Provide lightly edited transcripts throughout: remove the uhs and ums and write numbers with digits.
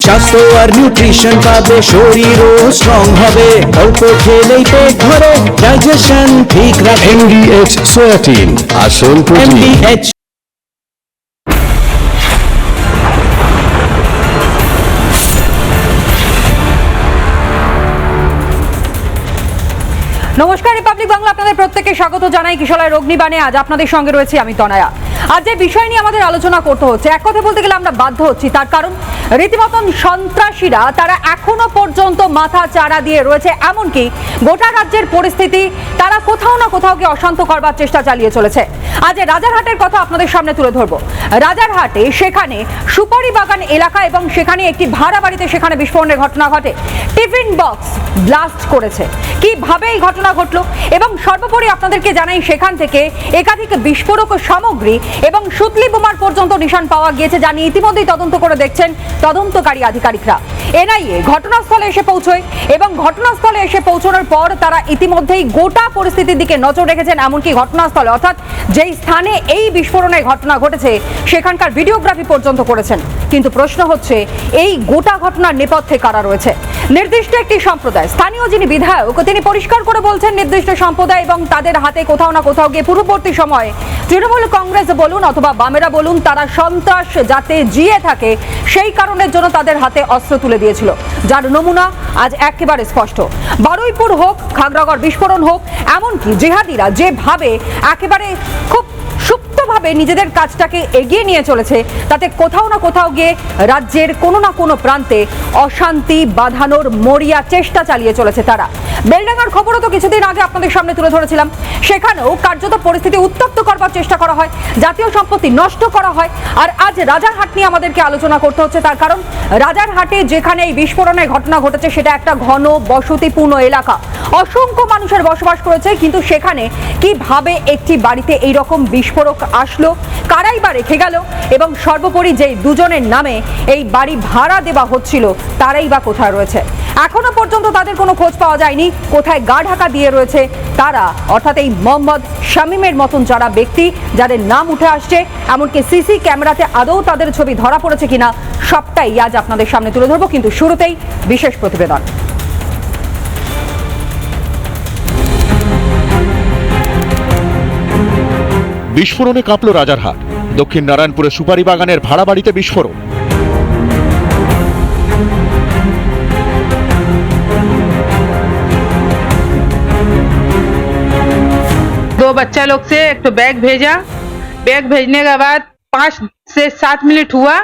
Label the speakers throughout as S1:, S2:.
S1: স্বাস্থ্য আর নিউট্রিশন পাবে, শরীরও স্ট্রং হবে, অল্প খেলেই পেট ভরে, ডাইজেশন ঠিক রাখে।
S2: MDH সোয়াটিন, আসল প্রোটিন।
S1: MDH
S3: নমস্কার, রিপাবলিক বাংলা আপনাদের প্রত্যেককে স্বাগত জানাই। কিশোরায় অগ্নিবাণে আজ আপনাদের সঙ্গে রয়েছে আমি তনয়া। আজ যে বিষয় নিয়ে আমাদের আলোচনা করতে হচ্ছে, এক কথা বলতে গেলে আমরা বাধ্য হচ্ছি, তার কারণ রীতিমতন সন্ত্রাসীরা তারা এখনো পর্যন্ত মাথা চাড়া দিয়ে রয়েছে। এমনকি গোটা রাজ্যের পরিস্থিতি তারা কোথাও না কোথাও গিয়ে অশান্ত করবার চেষ্টা চালিয়ে চলেছে। আজ রাজারহাটের কথা আপনাদের সামনে তুলে ধরবো। রাজারহাটে সেখানে সুপারি বাগান এলাকা এবং সেখানে একটি ভাড়া বাড়িতে সেখানে বিস্ফোরণের ঘটনা ঘটে। টিফিন বক্স ব্লাস্ট করেছে। কিভাবে এই ঘটনা ঘটলো এবং সর্বোপরি আপনাদেরকে জানাই সেখান থেকে একাধিক বিস্ফোরক সামগ্রী এবং সুতলি বোমার পর্যন্ত নিশান পাওয়া গিয়েছে, যা নিয়ে ইতিমধ্যেই তদন্ত করে দেখছেন তদন্তকারী আধিকারিকরা। এনআইএ ঘটনাস্থলে এসে পৌঁছয় এবং ঘটনাস্থলে এসে পৌঁছানোর পর তারা ইতিমধ্যেই গোটা পরিস্থিতির দিকে নজর রেখেছেন। এমনকি ঘটনাস্থলে অর্থাৎ যেই স্থানে এই বিস্ফোরণের ঘটনা ঘটেছে সেখানকার ভিডিওগ্রাফি পর্যন্ত করেছেন। কিন্তু প্রশ্ন হচ্ছে, এই গোটা ঘটনার নেপথ্যে কারা রয়েছে? নির্দিষ্ট একটি সম্প্রদায়, স্থানীয় যিনি বিধায়ক তিনি পরিষ্কার করে বলছেন নির্দিষ্ট সম্প্রদায় এবং তাদের হাতে কোথাও না কোথাও গিয়ে পূর্ববর্তী সময়ে তৃণমূল কংগ্রেস বলুন অথবা বামেরা বলুন, তারা সন্ত্রাস যাতে জিয়ে থাকে সেই কারণের জন্য তাদের হাতে অস্ত্র তুলে দিয়েছিল, যার নমুনা আজ একেবারে স্পষ্ট। বারুইপুর হোক, খাগড়াগড় বিস্ফোরণ হোক, এমনকি জিহাদিরা যেভাবে একেবারে খুব সুপ্তভাবে নিজেদের কাজটাকে এগিয়ে নিয়ে চলেছে, তাতে কোথাও না কোথাও গিয়ে রাজ্যের কোনো না কোনো প্রান্তে অশান্তি বাঁধানোর মরিয়া চেষ্টা চালিয়ে চলেছে তারা। বেলডাঙ্গার খবরও তো কিছুদিন আগে আপনাদের সামনে তুলে ধরেছিলাম। সেখানেও কার্যত পরিস্থিতি উত্তপ্ত করবার চেষ্টা করা হয়, জাতীয় সম্পত্তি নষ্ট করা হয়। আর আজ রাজারহাট নিয়ে আমাদেরকে আলোচনা করতে হচ্ছে, তার কারণ রাজারহাটে যেখানে এই বিস্ফোরণের ঘটনা ঘটেছে সেটা একটা ঘন বসতিপূর্ণ এলাকা, অসংখ্য মানুষের বসবাস করেছে। কিন্তু সেখানে কিভাবে একটি বাড়িতে এইরকম বিস্ফোরক আসলো, কারাই বা রেখে গেল, এবং সর্বোপরি যে দুজনের নামে এই বাড়ি ভাড়া দেওয়া হচ্ছিল তারাই বা কোথায় রয়েছে? এখনো পর্যন্ত তাদের কোনো খোঁজ পাওয়া যায়নি। কোথায় গা ঢাকা দিয়ে রয়েছে তারা, অর্থাৎ এই মোহাম্মদ শামীমের মতন যারা ব্যক্তি যাদের নাম উঠে আসছে, এমনকি সিসি ক্যামেরাতে আদৌ তাদের ছবি ধরা পড়েছে কিনা, সবটাই আজ আপনাদের সামনে তুলে ধরবো। কিন্তু শুরুতেই বিশেষ প্রতিবেদন।
S2: বিস্ফোরণে কাঁপল রাজারহাট। দক্ষিণ নারায়ণপুরে সুপারি বাগানের ভাড়া বাড়িতে বিস্ফোরণ।
S4: दो बच्चा लोग से एक तो बैग भेजा, बैग भेजने के बाद 5 से 7 मिनट हुआ,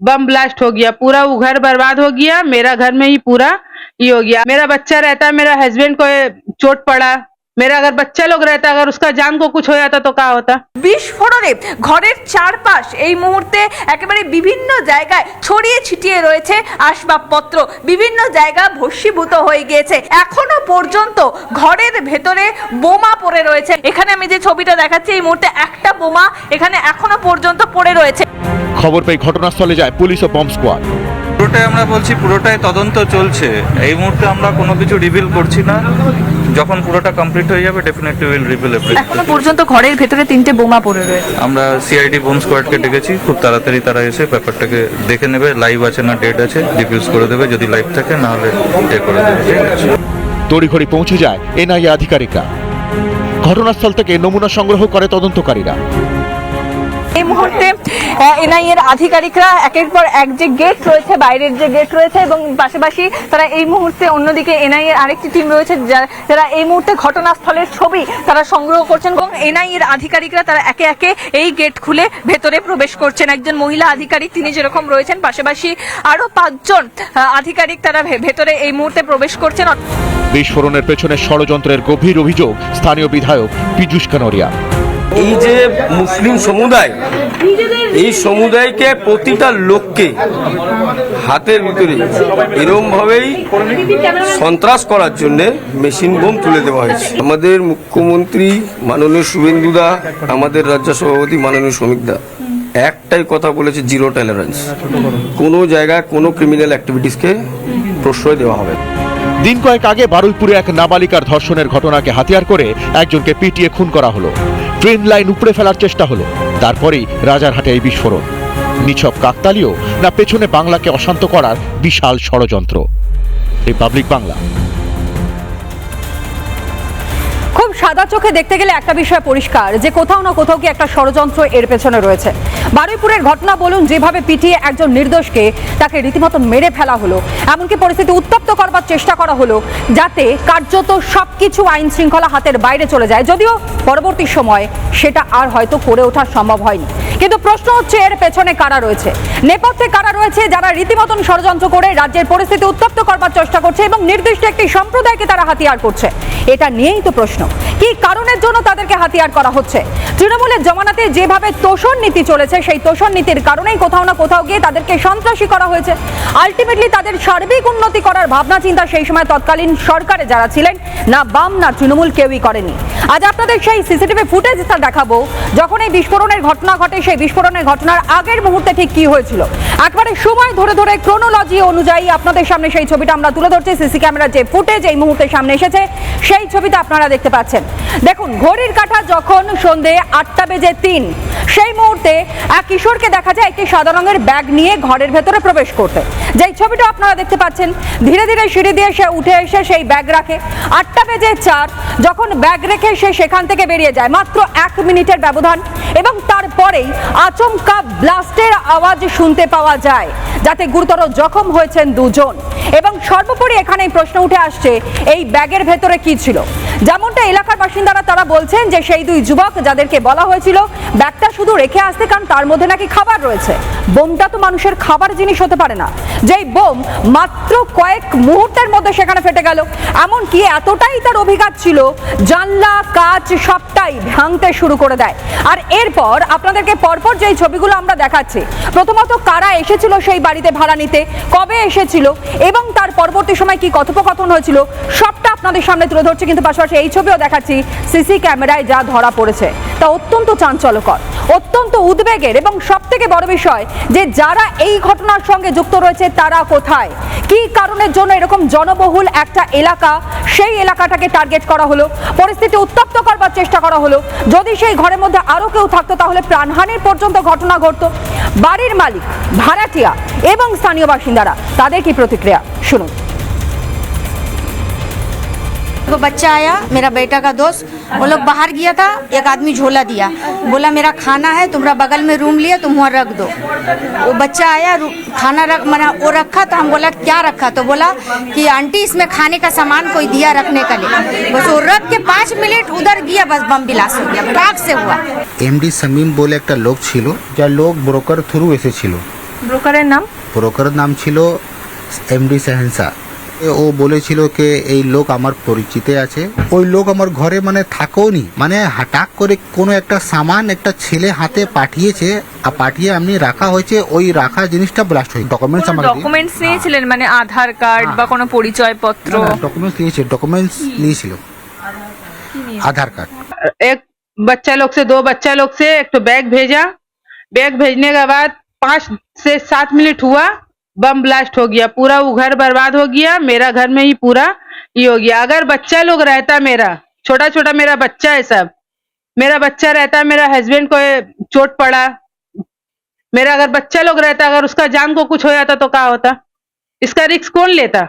S4: बम ब्लास्ट हो गया, पूरा वो घर बर्बाद हो गया। मेरा घर में ही पूरा ये हो गया। मेरा बच्चा रहता, मेरा हस्बैंड को चोट पड़ा, मेरा अगर बच्चा लोग रहता, अगर उसका जान को कुछ हो जाता तो क्या होता।
S5: বিস্ফোরণে ঘরের চারপাশ এই মুহূর্তে একেবারে বিভিন্ন জায়গায় ছড়িয়ে ছিটিয়ে রয়েছে আসবাবপত্র, বিভিন্ন জায়গা ভস্মীভূত হয়ে গিয়েছে। এখনো পর্যন্ত ঘরের ভেতরে বোমা পড়ে রয়েছে। এখানে আমি যে ছবিটা দেখাচ্ছি এই মুহূর্তে একটা বোমা এখানে এখনো পর্যন্ত পড়ে রয়েছে।
S2: খবর পেয়ে ঘটনাস্থলে যায় পুলিশ ও বম্ব স্কোয়াড।
S6: পুরোটাই আমরা বলছি, পুরোটাই তদন্ত চলছে। এই মুহূর্তে আমরা কোনো কিছু রিভিল করছি না। যখন পুরোটা কমপ্লিট হয়ে যাবে ডেফিনেটলি উইল রিভিল এভরিথিং।
S5: এখনো পর্যন্ত ঘরের ভেতরে 3টে বোমা পড়ে রয়েছে।
S6: আমরা সিআইডি বোম স্কোয়াডকে ডেকেছি, খুব তাড়াতাড়ি তারা এসে ব্যাপারটাকে দেখে নেবে, লাইভ আছে না ডেড আছে, ডিফিউজ করে দেবে। যদি লাইভ থাকে না হলে ডে করে দেবে। ঠিক আছে,
S2: তড়িঘড়ি পৌঁছে যায় এনআইএ আধিকারিকরা। ঘটনাস্থল থেকে নমুনা সংগ্রহ করে তদন্তকারীরা।
S5: এই মুহূর্তে এনআইএর আধিকারিকরা একের পর এক যে গেট রয়েছে, বাইরের যে গেট রয়েছে এবং পাশাপাশি তারা এই মুহূর্তে অন্যদিকে এনআইএর আরেকটি টিম রয়েছে যারা এই মুহূর্তে ঘটনাস্থলের ছবি তারা সংগ্রহ করছেন এবং এনআইএর আধিকারিকরা তারা একে একে এই গেট খুলে ভেতরে প্রবেশ করছেন। একজন মহিলা আধিকারিক তিনি যেরকম রয়েছেন, পাশাপাশি আরো 5 জন আধিকারিক তারা ভেতরে এই মুহূর্তে প্রবেশ করছেন।
S2: বিস্ফোরণের পেছনে ষড়যন্ত্রের গভীর অভিযোগ স্থানীয় বিধায়ক পীযূষ কানোরিয়া।
S7: এই যে মুসলিম সমুদায়, এই সমুদায়কে প্রতিটা লোককে হাতের ভিতরে এরকম ভাবেই সন্ত্রাস করার জন্য মেশিন বোম তুলে দেওয়া হয়েছে। আমাদের মুখ্যমন্ত্রী মাননীয় শুভেন্দুদা, আমাদের রাজ্য সভাপতি মাননীয় শ্রমিকদা একটাই কথা বলেছে, জিরো টলারেন্স। কোনো জায়গায় কোনো ক্রিমিনাল অ্যাক্টিভিটিসকে প্রশ্রয় দেওয়া হবে।
S2: দিন কয়েক আগে বারুইপুরে এক নাবালিকার ধর্ষণের ঘটনাকে হাতিয়ার করে একজনকে পিটিয়ে খুন করা হলো। ট্রেন লাইন উপড়ে ফেলার চেষ্টা হলো, তারপরেই রাজারহাটে এই বিস্ফোরণ। নিছক কাকতালীয় না পেছনে বাংলাকে অশান্ত করার বিশাল ষড়যন্ত্র? রিপাবলিক বাংলা।
S3: খুব সাদা চোখে দেখতে গেলে একটা বিষয় পরিষ্কার যে কোথাও না কোথাও কি একটা ষড়যন্ত্র এর পেছনে রয়েছে। বারুইপুরের ঘটনা বলুন, যেভাবে পিটিয়ে একজন নির্দোষকে তাকে রীতিমতো মেরে ফেলা হলো, এমনকি পরিস্থিতি উত্তপ্ত করবার চেষ্টা করা হলো যাতে কার্যত সবকিছু আইন শৃঙ্খলা হাতের বাইরে চলে যায়, যদিও পরবর্তী সময় সেটা আর হয়তো করে ওঠা সম্ভব হয়নি। কিন্তু প্রশ্ন হচ্ছে এর পেছনে কারা রয়েছে, নেপথ্যে কারা রয়েছে যারা রীতিমতন ষড়যন্ত্র করে রাজ্যের পরিস্থিতি উত্তপ্ত করবার চেষ্টা করছে এবং নির্দিষ্ট একটি সম্প্রদায়কে তারা হাতিয়ার করছে। এটা নিয়েই তো প্রশ্ন, কি কারণের জন্য তাদেরকে হাতিয়ার করা হচ্ছে? তৃণমূলের জমানাতে যেভাবে তোষণ নীতি চলেছে, সেই তোষণ নীতির কারণেই কোথাও না কোথাও গিয়ে তাদেরকে সন্ত্রাসী করা হয়েছে। আলটিমেটলি তাদের সার্বিক উন্নতি করার ভাবনা চিন্তা সেই সময় তৎকালীন সরকারে যারা ছিলেন, না বাম না তৃণমূল, কেউই করেনি। আজ আপনাদের সেই সিসিটিভি ফুটেজটা দেখাবো, যখন এই বিস্ফোরণের ঘটনা ঘটে, সেই বিস্ফোরণের ঘটনার আগের মুহূর্তে ঠিক কি হয়েছিল একবারে সময় ধরে ধরে ক্রোনোলজি অনুযায়ী আপনাদের সামনে সেই ছবিটা আমরা তুলে ধরছি। সিসি ক্যামেরার যে ফুটেজ এই মুহূর্তে সামনে এসেছে, সেই ছবিটা আপনারা দেখতে পাচ্ছেন। দেখুন, ঘড়ির কাঁটা যখন সন্ধে 8:03, সেই মুহূর্তে এক কিশোরকে দেখা যায় একটি সাদা রঙের ব্যাগ নিয়ে ঘরের ভেতরে প্রবেশ করতে। যেই ছবিটা আপনারা দেখতে পাচ্ছেন, ধীরে ধীরে সিঁড়ি দিয়ে সে উঠে এসে সেই ব্যাগ রাখে। 8:04 যখন ব্যাগ রেখে সে সেখান থেকে বেরিয়ে যায়, মাত্র 1 মিনিটের ব্যবধান, এবং তারপরেই আচমকা ব্লাস্টের আওয়াজ শুনতে পাওয়া যায়, যাতে গুরুতর জখম হয়েছেন দুজন। এবং সর্বোপরি এখানে প্রশ্ন উঠে আসছে, এই ব্যাগের ভেতরে কি ছিল? যেমনটা এলাকার বাসিন্দারা তারা বলছেন যে সেই দুই যুবক যাদেরকে বলা হয়েছিল ব্যাগটা শুধু রেখে আসতে, কারণ তার মধ্যে নাকি খাবার রয়েছে। বোমটা তো মানুষের খাবার জিনিস হতে পারে না, যেই বোম মাত্র কয়েক মুহূর্তের মধ্যে সেখানে ফেটে গেল। এমনকি এতটাই তার অভিঘাত ছিল, জানলা কাঁচ সবটাই ভাঙতে শুরু করে দেয়। আর এরপর আপনাদেরকে পরপর যেই ছবিগুলো আমরা দেখাচ্ছি, প্রথমত কারা এসেছিল সেই বাড়িতে ভাড়া নিতে, কবে এসেছিল এবং তার পরবর্তী সময় কি কথোপকথন হয়েছিল, সবটা আপনাদের সামনে তুলে ধরছে। কিন্তু পাশাপাশি এই ছবিও দেখাচ্ছি, সিসি ক্যামেরায় যা ধরা পড়েছে তা অত্যন্ত চাঞ্চল্যকর, অত্যন্ত উদ্বেগের। এবং সব থেকে বড় বিষয় যে যারা এই ঘটনার সঙ্গে যুক্ত রয়েছে তারা কোথায়, কি কারণের জন্য এরকম জনবহুল একটা এলাকা, সেই এলাকাটাকে টার্গেট করা হলো, পরিস্থিতি উত্তপ্ত করবার চেষ্টা করা হলো। যদি সেই ঘরের মধ্যে আরো কেউ থাকতো তাহলে প্রাণহানির পর্যন্ত ঘটনা ঘটতো। বাড়ির মালিক, ভাড়াটিয়া এবং স্থানীয় বাসিন্দারা তাদের কি প্রতিক্রিয়া শুনুন।
S8: वो बच्चा आया, मेरा बेटा का दोस्त, वो लोग बाहर गया था, एक आदमी झोला दिया, बोला मेरा खाना है, तुम्हारा बगल में रूम लिया, तुम वहाँ रख दो। वो बच्चा आया, खाना रख मना वो रखा, तो हम बोला क्या रखा, तो बोला कि आंटी इसमें खाने का सामान कोई दिया रखने का लिए। बस वो रख के 5 मिनट उधर गया, बस बम ब्लास्ट हो गया, टाक से हुआ।
S9: এমডি শামীম বলে একটা লোক ছিল, যার লোক ব্রোকার থ্রু এসেছিল।
S5: ব্রোকারের নাম?
S9: ব্রোকারের নাম ছিল এমডি শাহেনশা। ও বলেছিল যে এই লোক আমার পরিচিত আছে। ওই লোক আমার ঘরে মানে থাকেওনি, মানে হঠাৎ করে কোনো একটা সামান একটা ছেলে হাতে পাঠিয়েছে, আর পাঠিয়ে এমনি রাখা হয়েছে, ওই রাখা জিনিসটা ব্লাস্ট হয়েছে। ডকুমেন্টস আমার
S5: ডকুমেন্টস নিয়েছিলেন, মানে আধার কার্ড বা কোনো পরিচয় পত্র?
S9: ডকুমেন্টস নিয়েছে, ডকুমেন্টস নিয়েছিল, আধার কার্ড।
S4: एक बच्चा लोग से 2 बच्चा लोग से एक तो बैग भेजा, बैग भेजने के बाद 5 से 7 मिनट हुआ, बम ब्लास्ट हो गया, पूरा वो घर बर्बाद हो गया, मेरा घर में ही पूरा ये हो गया। अगर बच्चा लोग रहता, मेरा छोटा छोटा मेरा बच्चा है, सब मेरा बच्चा रहता, मेरा हस्बैंड को चोट पड़ा, मेरा अगर बच्चा लोग रहता, अगर उसका जान को कुछ हो जाता तो क्या होता? इसका रिस्क कौन लेता?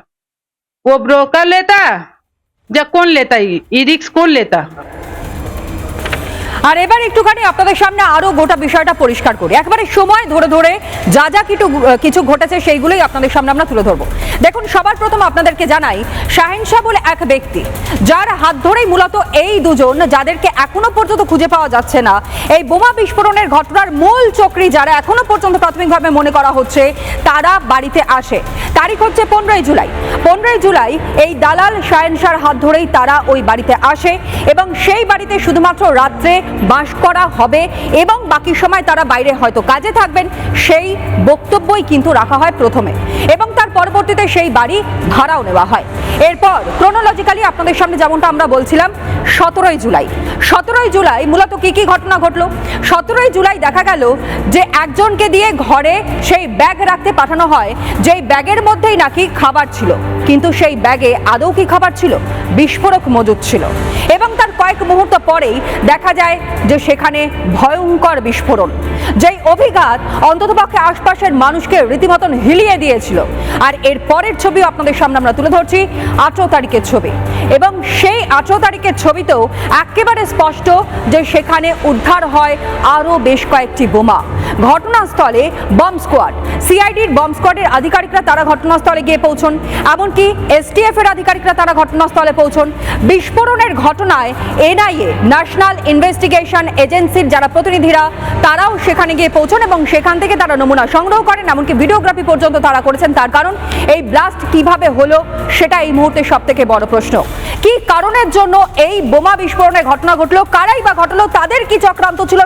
S4: वो ब्रोकर लेता या कौन लेता? ये रिस्क कौन लेता?
S3: আর এবার একটুখানি আপনাদের সামনে আরো গোটা বিষয়টা পরিষ্কার করি, একবারে সময় ধরে ধরে যা যা কিছু ঘটেছে সেইগুলোই আপনাদের সামনে আমরা তুলে ধরবো। দেখুন, সবার প্রথম আপনাদেরকে জানাই, শাহেনশা বলে এক ব্যক্তি, যার হাত ধরেই মূলত এই দুজন, যাদেরকে এখনো পর্যন্ত খুঁজে পাওয়া যাচ্ছে না, এই বোমা বিস্ফোরণের ঘটনার মূল চক্রী যারা এখনো পর্যন্ত প্রাথমিকভাবে মনে করা হচ্ছে, তারা বাড়িতে আসে। তারিখ হচ্ছে 15ই জুলাই। 15ই জুলাই এই দালাল শাহেনশার হাত ধরেই তারা ওই বাড়িতে আসে এবং সেই বাড়িতে শুধুমাত্র রাত্রে বাস করা হবে এবং বাকি সময় তারা বাইরে হয়তো কাজে থাকবেন, সেই বক্তব্যই কিন্তু রাখা হয় প্রথমে, এবং তার পরবর্তীতে সেই বাড়ি ভাড়াও নেওয়া হয়। এরপর ক্রোনোলজিক্যালি আপনাদের সামনে যেমনটা আমরা বলছিলাম, 17ই জুলাই। 17ই জুলাই মূলত কি কি ঘটনা ঘটলো? 17ই জুলাই দেখা গেল যে একজনকে দিয়ে ঘরে সেই ব্যাগ রাখতে পাঠানো হয়, যেই ব্যাগের মধ্যেই নাকি খাবার ছিল, কিন্তু সেই ব্যাগে আদৌ কি খাবার ছিল? বিস্ফোরক মজুদ ছিল। এবং তার কয়েক কয়েক মুহূর্ত পরেই দেখা যায় যে সেখানে ভয়ঙ্কর বিস্ফোরণ, যেই অভিঘাত অন্ততপক্ষে আশপাশের মানুষকে রীতিমতন হিলিয়ে দিয়েছিল। আর এর পরের ছবিও আপনাদের সামনে আমরা তুলে ধরছি, 18 তারিখের ছবি, এবং সেই 18 তারিখের ছবিতেও একেবারে স্পষ্ট যে সেখানে উদ্ধার হয় আরও বেশ কয়েকটি বোমা। ঘটনাস্থলে বম্ব স্কোয়াড, সিআইডির বম্ব স্কোয়াডের আধিকারিকরা তারা ঘটনাস্থলে গিয়ে পৌঁছন, এমনকি এসটিএফ এর আধিকারিকরা তারা ঘটনাস্থলে পৌঁছন। বিস্ফোরণের ঘটনায় এনআইএ, ন্যাশনাল ইনভেস্টিগেশন এজেন্সির যারা প্রতিনিধিরা তারাও সেখানে গিয়ে পৌঁছন এবং সেখান থেকে তারা নমুনা সংগ্রহ করেন, এমনকি ভিডিওগ্রাফি পর্যন্ত তারা করেছেন। তার কারণ এই ব্লাস্ট কিভাবে হলো সেটা এই মুহূর্তে সবথেকে বড় প্রশ্ন। কি কারণের জন্য এই বোমা বিস্ফোরণের ঘটনা ঘটলো, কারাই বা ঘটলো, তাদের কি চক্রান্ত ছিল,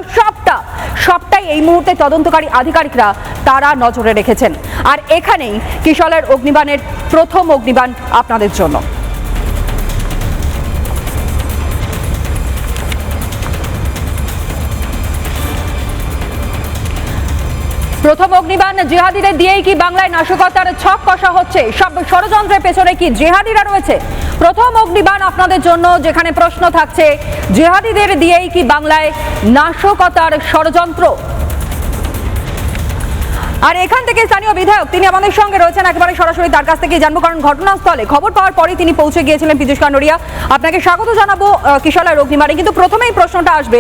S3: সবটাই এই মুহূর্তে তদন্তকারী আধিকারিকরা তারা নজরে রেখেছেন। আর এখানেই কিশলয়ের অগ্নিবাণের প্রথম অগ্নিবাণ আপনাদের জন্য। প্রথম অগ্নিবাণ, জিহাদিদের দিয়েই কি বাংলায় নাশকতার ছক কষা হচ্ছে? সব ষড়যন্ত্রের পেছনে কি জিহাদিরা রয়েছে? প্রথম অগ্নিবাণ আপনাদের জন্য, যেখানে প্রশ্ন থাকছে জিহাদিদের দিয়েই কি বাংলায় নাশকতার ষড়যন্ত্র? আর এখান থেকে স্থানীয় বিধায়ক তিনি আমাদের সঙ্গে রয়েছেন, একেবারে সরাসরি তার কাছ থেকে জানবো, কারণ ঘটনাস্থলে খবর পাওয়ার পরেই তিনি পৌঁছে গিয়েছিলেন। পীযূষ কান্ডরিয়া, আপনাকে স্বাগত জানাবো কিশলয়ের অগ্নিবাণে। কিন্তু প্রথমেই প্রশ্নটা আসবে,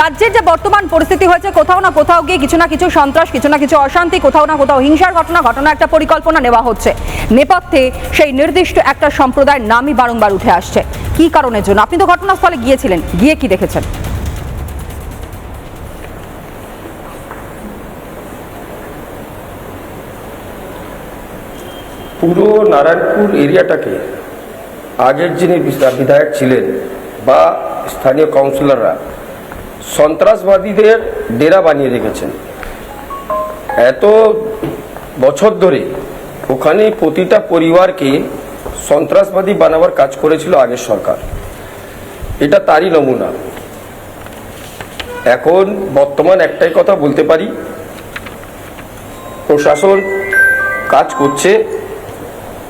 S3: রাজ্যের যে বর্তমান পরিস্থিতি হয়েছে, কোথাও না কোথাও গিয়ে কিছু না কিছু সন্ত্রাস, কিছু না কিছু অশান্তি, কোথাও না কোথাও হিংসার ঘটনা একটা পরিকল্পনা নেওয়া হচ্ছে, নেপথ্যে সেই নির্দিষ্ট একটা সম্প্রদায়ের নামই বারংবার উঠে আসছে। কি কারণের জন্য? আপনি তো ঘটনাস্থলে গিয়েছিলেন, গিয়ে কি দেখেছেন?
S7: পুরো নারায়ণপুর এরিয়াটাকে আগের যিনি বিধায়ক ছিলেন বা স্থানীয় কাউন্সিলররা সন্ত্রাসবাদীদের ডেরা বানিয়ে রেখেছেন। এত বছর ধরে ওখানে প্রতিটা পরিবারকে সন্ত্রাসবাদী বানাবার কাজ করেছিল আগের সরকার, এটা তারই নমুনা। এখন বর্তমান একটাই কথা বলতে পারি, প্রশাসন কাজ করছে,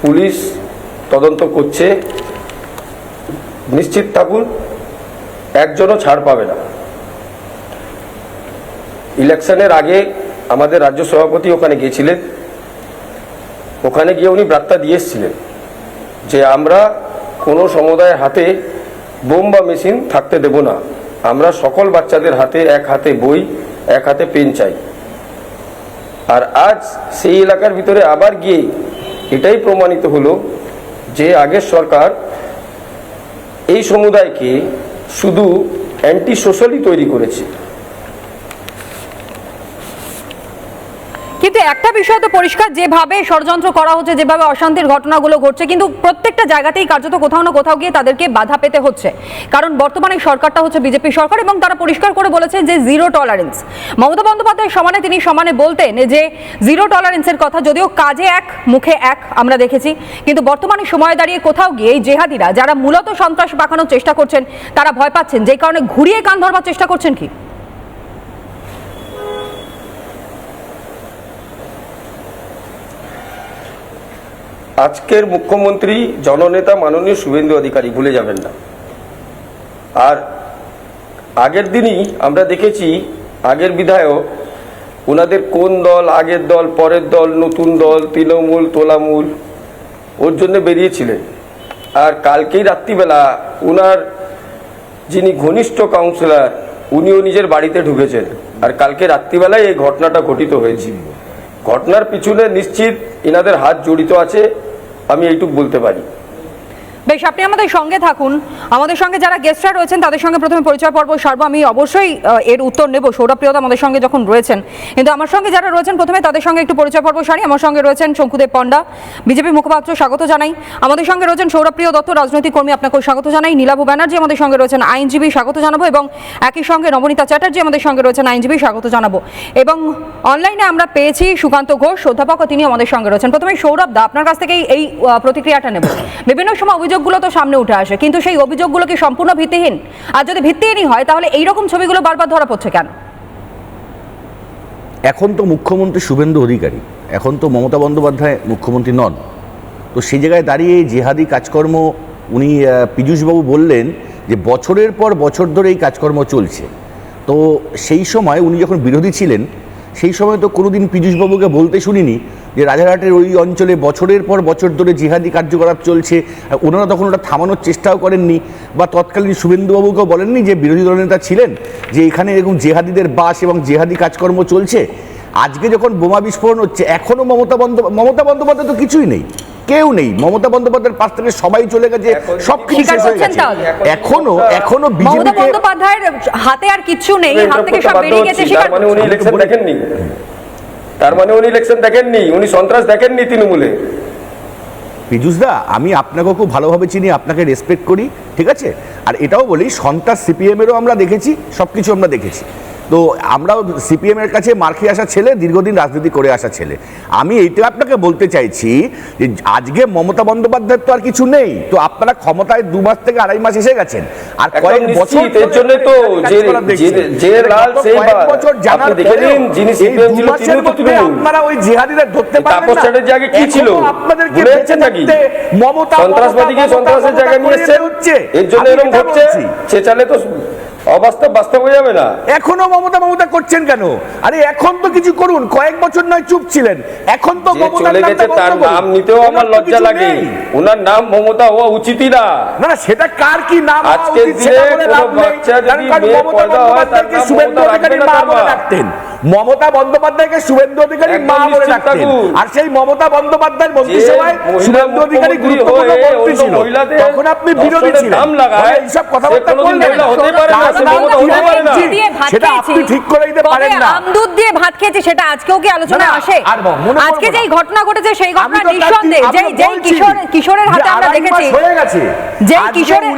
S7: পুলিশ তদন্ত করছে, নিশ্চিত থাকুন একজনও ছাড় পাবে না। ইলেকশনের আগে আমাদের রাজ্য সভাপতি ওখানে গিয়েছিলেন, ওখানে গিয়ে উনি বার্তা দিয়ে এসেছিলেন যে আমরা কোনো সমুদায়ের হাতে বোম বা মেশিন থাকতে দেব না, আমরা সকল বাচ্চাদের হাতে এক হাতে বই, এক হাতে পেন চাই। আর আজ সেই এলাকার ভিতরে আবার গিয়ে এটাই প্রমাণিত হলো যে আগের সরকার এই সমুদায়কে শুধু অ্যান্টি সোশ্যালই তৈরি করেছে।
S3: কিন্তু একটা বিষয় তো পরিষ্কার, যেভাবে ষড়যন্ত্র করা হচ্ছে, যেভাবে অশান্তির ঘটনাগুলো ঘটছে, কিন্তু প্রত্যেকটা জায়গাতেই কার্যত কোথাও না কোথাও গিয়ে তাদেরকে বাধা পেতে হচ্ছে, কারণ বর্তমানে সরকারটা হচ্ছে বিজেপি সরকার এবং তারা পরিষ্কার করে বলেছে যে জিরো টলারেন্স। মমতা বন্দ্যোপাধ্যায় তিনি সমানে বলতেন যে জিরো টলারেন্সের কথা, যদিও কাজে এক মুখে এক আমরা দেখেছি, কিন্তু বর্তমানে সময় দাঁড়িয়ে কোথাও গিয়ে এই জেহাদিরা যারা মূলত সন্ত্রাস পাকানোর চেষ্টা করছেন তারা ভয় পাচ্ছেন, যে কারণে ঘুরিয়ে কান ধরবার চেষ্টা করছেন। কি
S7: আজকের মুখ্যমন্ত্রী জননেতা মাননীয় শুভেন্দু অধিকারী, ভুলে যাবেন না। আর আগের দিনই আমরা দেখেছি আগের বিধায়ক ওনাদের কোন দল, আগের দল, পরের দল, নতুন দল, তৃণমূল, তোলামূল, ওর জন্য বেরিয়েছিলেন। আর কালকেই রাত্রিবেলা ওনার যিনি ঘনিষ্ঠ কাউন্সিলর উনিও নিজের বাড়িতে ঢুকেছেন। আর কালকে রাত্রিবেলায় এই ঘটনাটা ঘটিত হয়েছে। ঘটনার পিছনে নিশ্চিত এনাদের হাত জড়িত আছে, আমি এইটুকু বলতে পারি।
S3: বেশ, আপনি আমাদের সঙ্গে থাকুন। আমাদের সঙ্গে যারা গেস্টরা রয়েছেন তাদের সঙ্গে প্রথমে পরিচয় পর্ব সারবো। আমি অবশ্যই এর উত্তর নেব, সৌরভপ্রিয়তা আমাদের সঙ্গে যখন রয়েছেন, কিন্তু আমার সঙ্গে যারা রয়েছেন প্রথমে তাদের সঙ্গে একটু পরিচয় পর্ব সারি। আমার সঙ্গে রয়েছেন শঙ্কুদেব পণ্ডা, বিজেপি মুখপাত্র, স্বাগত জানাই। আমাদের সঙ্গে রয়েছেন সৌরভপ্রিয় দত্ত, রাজনৈতিক কর্মী, আপনাকেও স্বাগত জানাই। নীলাভ ব্যানার্জি আমাদের সঙ্গে রয়েছেন, আইনজীবী, স্বাগত জানাবো। এবং একই সঙ্গে নবনীতা চ্যাটার্জি আমাদের সঙ্গে রয়েছেন, আইনজীবী, স্বাগত জানাবো। এবং অনলাইনে আমরা পেয়েছি সুকান্ত ঘোষ, অধ্যাপক, তিনি আমাদের সঙ্গে রয়েছেন। প্রথমে সৌরভ দা, আপনার কাছ থেকেই এই প্রতিক্রিয়াটা নেব। বিভিন্ন সময় অভিযোগগুলো তো সামনে উঠে আসে, কিন্তু সেই অভিযোগগুলো কি সম্পূর্ণ ভিত্তিহীন? আর যদি ভিত্তিহীনই হয় তাহলে এই রকম ছবিগুলো বারবার ধরা পড়ছে কেন?
S10: এখন তো মুখ্যমন্ত্রী শুভেন্দু অধিকারী, এখন তো মমতা বন্দ্যোপাধ্যায় মুখ্যমন্ত্রী নন। তো সেই জায়গায় দাঁড়িয়ে জেহাদি কাজকর্ম উনি পীযূষবাবু বললেন যে বছরের পর বছর ধরে এই কাজকর্ম চলছে। তো সেই সময় উনি যখন বিরোধী ছিলেন সেই সময় তো কোনোদিন পীযূষবাবুকে বলতে শুনিনি যে রাজারহাটের ওই অঞ্চলে বছরের পর বছর ধরে জিহাদি কার্যকলাপ চলছে। ওনারা তখন ওটা থামানোর চেষ্টাও করেননি, বা তৎকালীন শুভেন্দুবাবুকেও বলেননি যে বিরোধী দলনেতা ছিলেন যে এখানে এরকম জেহাদিদের বাস এবং জেহাদি কাজকর্ম চলছে। আজকে যখন বোমা বিস্ফোরণ হচ্ছে এখনও মমতা বন্দ্যোপাধ্যায় তো কিছুই নেই, কেউ নেই। মমতা বন্দ্যোপাধ্যায়ের পাশ থেকে সবাই চলে গেছে, সব কিছু শেষ হয়ে গেছে। এখনো
S3: মমতা
S10: বিজেপিকে
S3: বন্দ্যোপাধ্যায়ের হাতে আর কিছু নেই, হাত থেকে সব বেরিয়ে গেছে। স্বীকার
S7: মানে উনি ইলেকশন দেখেননি, তার মানে উনি ইলেকশন দেখেননি, উনি সন্ত্রাস দেখেননি তৃণমূলে।
S10: পীযূষদা, আমি আপনাকেও খুব ভালোভাবে চিনি, আপনাকে রেসপেক্ট করি, ঠিক আছে? আর এটাও বলি সন্ত্রাস সিপিএমেরও আমরা দেখেছি, সব কিছু আমরা দেখেছি। তো আমরাও সিপিএমের কাছে মার খেয়ে আসা ছেলে, দীর্ঘদিন রাজনীতি করে আসা ছেলে। আমি এইটা আপনাকে বলতে চাইছি যে আজকে মমতা বন্দ্যোপাধ্যায়ের তো আর কিছু নেই, তো আপনারা ক্ষমতায় 2 মাস থেকে 2.5 মাস এসে গেছেন, আর কয়েক বছর
S7: এর জন্য তো যে লাল সেইবার
S10: বছর জানার
S7: দেখে নিন, যিনি সিপিএম ছিল তিনি তো তৃণমূল।
S10: আপনারা ওই জিহাদিদের ধরতে পারবেন না।
S7: তাপস চ্যাটার্জি আগে কি ছিল
S10: আপনাদেরকে
S7: ভুলেছেন নাকি?
S10: মমতা
S7: সন্ত্রাসবাদীকে সন্ত্রাসের জায়গায় নিয়ে এসেছেন, এর জন্য এরকম হচ্ছে। চেঁচালে তো অবাস্তব বাস্তব হয়ে যাবে না।
S10: এখনো মমতা করছেন কেন? আরে এখন তো কিছু করুন, কয়েক বছর নয় চুপ ছিলেন, এখন তো
S7: চলে গেছে তার নাম নিতেও আমার লজ্জা লাগে। ওনার নাম মমতা হওয়া উচিতই না।
S10: না সেটা কার কি নাম
S7: আজকের দিনে কোনো বাচ্চা যদি মেয়ে পয়দা হয় তার নাম
S10: শুভেন্দু অধিকারী মা বলে ডাকতেন, মমতা বন্দ্যোপাধ্যায়কে শুভেন্দু অধিকারী মা বলে ডাকতেন। আর সেই মমতা বন্দ্যোপাধ্যায়ের মন্ত্রিসভায় শুভেন্দু অধিকারী গুরুত্বপূর্ণ মন্ত্রী ছিল, তখন আপনি বিরোধী ছিলেন। এইসব কথাবার্তা বললেন সেটা আপনি ঠিক করে দিতে পারেন না।
S3: আমদুদ দিয়ে ভাত খেয়েছে সেটা আজকেও কি আলোচনা আসে? আজকে যেই ঘটনা ঘটেছে সেই ঘটনা নিঃসন্দেহে যেই কিশোরের হাতে আমরা দেখেছি, যে কিশোরের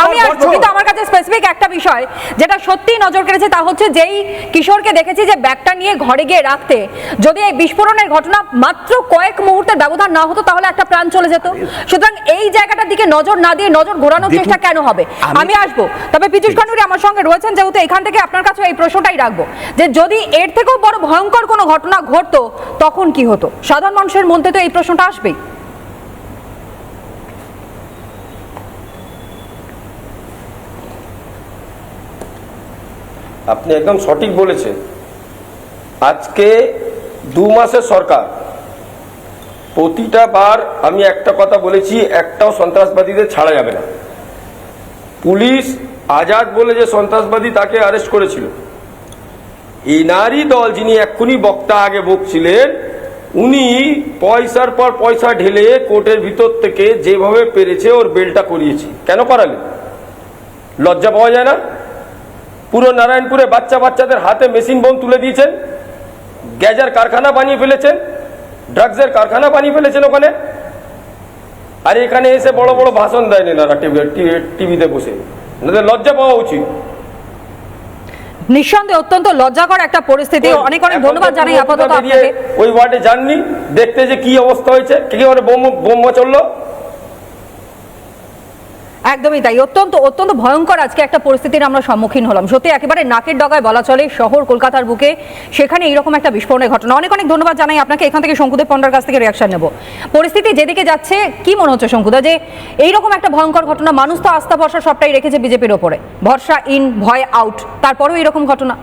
S3: আমি আসবো, কিন্তু আমার কাছে স্পেসিফিক একটা বিষয় যেটা সত্যি নজর কেড়েছে তা হচ্ছে যেই কিশোরকে দেখেছি যে ব্যাগটা নিয়ে ঘরে গিয়ে রাখতে, যদি এই বিস্ফোরণের ঘটনা মাত্র কয়েক মুহূর্তের ব্যবধান না হতো তাহলে একটা প্রাণ চলে যেত। সুতরাং এই জায়গাটার দিকে নজর না দিয়ে নজর ঘোরানোর চেষ্টা কেন হবে? আমি আসবো, তবে পীযূষ খান্ডুরি আমার সঙ্গে রয়েছেন, যেহেতু এখান থেকে আপনার কাছে এই প্রশ্নটাই রাখবো যে যদি এর থেকেও বড় ভয়ঙ্কর কোনো ঘটনা ঘটতো তখন কি হতো? সাধারণ মানুষের মধ্যে তো এই প্রশ্নটা আসবেই।
S7: আপনি একদম সঠিক বলেছেন। আজকে 2 মাসের সরকার, প্রতিটা বার আমি একটা কথা বলেছি, একটাও সন্ত্রাসবাদীদের ছাড়া যাবে না। পুলিশ আজাদ বলে যে সন্ত্রাসবাদী তাকে অ্যারেস্ট করেছিল, এনারই দল যিনি এক্ষুনি বক্তা আগে বকছিলেন, উনি পয়সার পর পয়সা ঢেলে কোর্টের ভিতর থেকে যেভাবে পেরেছে ওর বেলটা করিয়েছে। কেন করালেন? লজ্জা পাওয়া যায় না? পুরো নারায়ণপুরে বাচ্চাদের হাতে মেশিন বোম তুলে দিয়েছেন, গ্যাজের কারখানা বানিয়ে ফেলেছেন, ড্রাগসের কারখানা বানিয়ে ফেলেছেন ওখানে। আর এখানে এসে বড় বড় ভাষণ দেয়নি না টিভিতে বসে, লজ্জা পাওয়া উচিত।
S3: নিঃসন্দেহে অত্যন্ত লজ্জাকর একটা পরিস্থিতি। অনেক ধন্যবাদ জানাই আপাতত আপনাকে।
S7: ওই ওয়ার্ডে যাননি দেখতে যে কি অবস্থা হয়েছে, কি করে বোমা চললো।
S3: একদমই তাই, অত্যন্ত ভয়ঙ্কর আজকে একটা পরিস্থিতির আমরা সম্মুখীন হলাম। সত্যি একেবারে নাকের ডগায় বলা চলে শহর কলকাতার বুকে, সেখানে এইরকম একটা বিস্ফোরণের ঘটনা। অনেক ধন্যবাদ জানাই আপনাকে। এখান থেকে শঙ্কুদেব পণ্ডার কাছ থেকে রিয়াকশন নেব। পরিস্থিতি যেদিকে যাচ্ছে কি মনে হচ্ছে শঙ্কুদা, যে এইরকম একটা ভয়ঙ্কর ঘটনা, মানুষ তো আস্থা ভরসা সবটাই রেখেছে বিজেপির ওপরে, ভরসা ইন ভয় আউট, তারপরেও এরকম ঘটনা।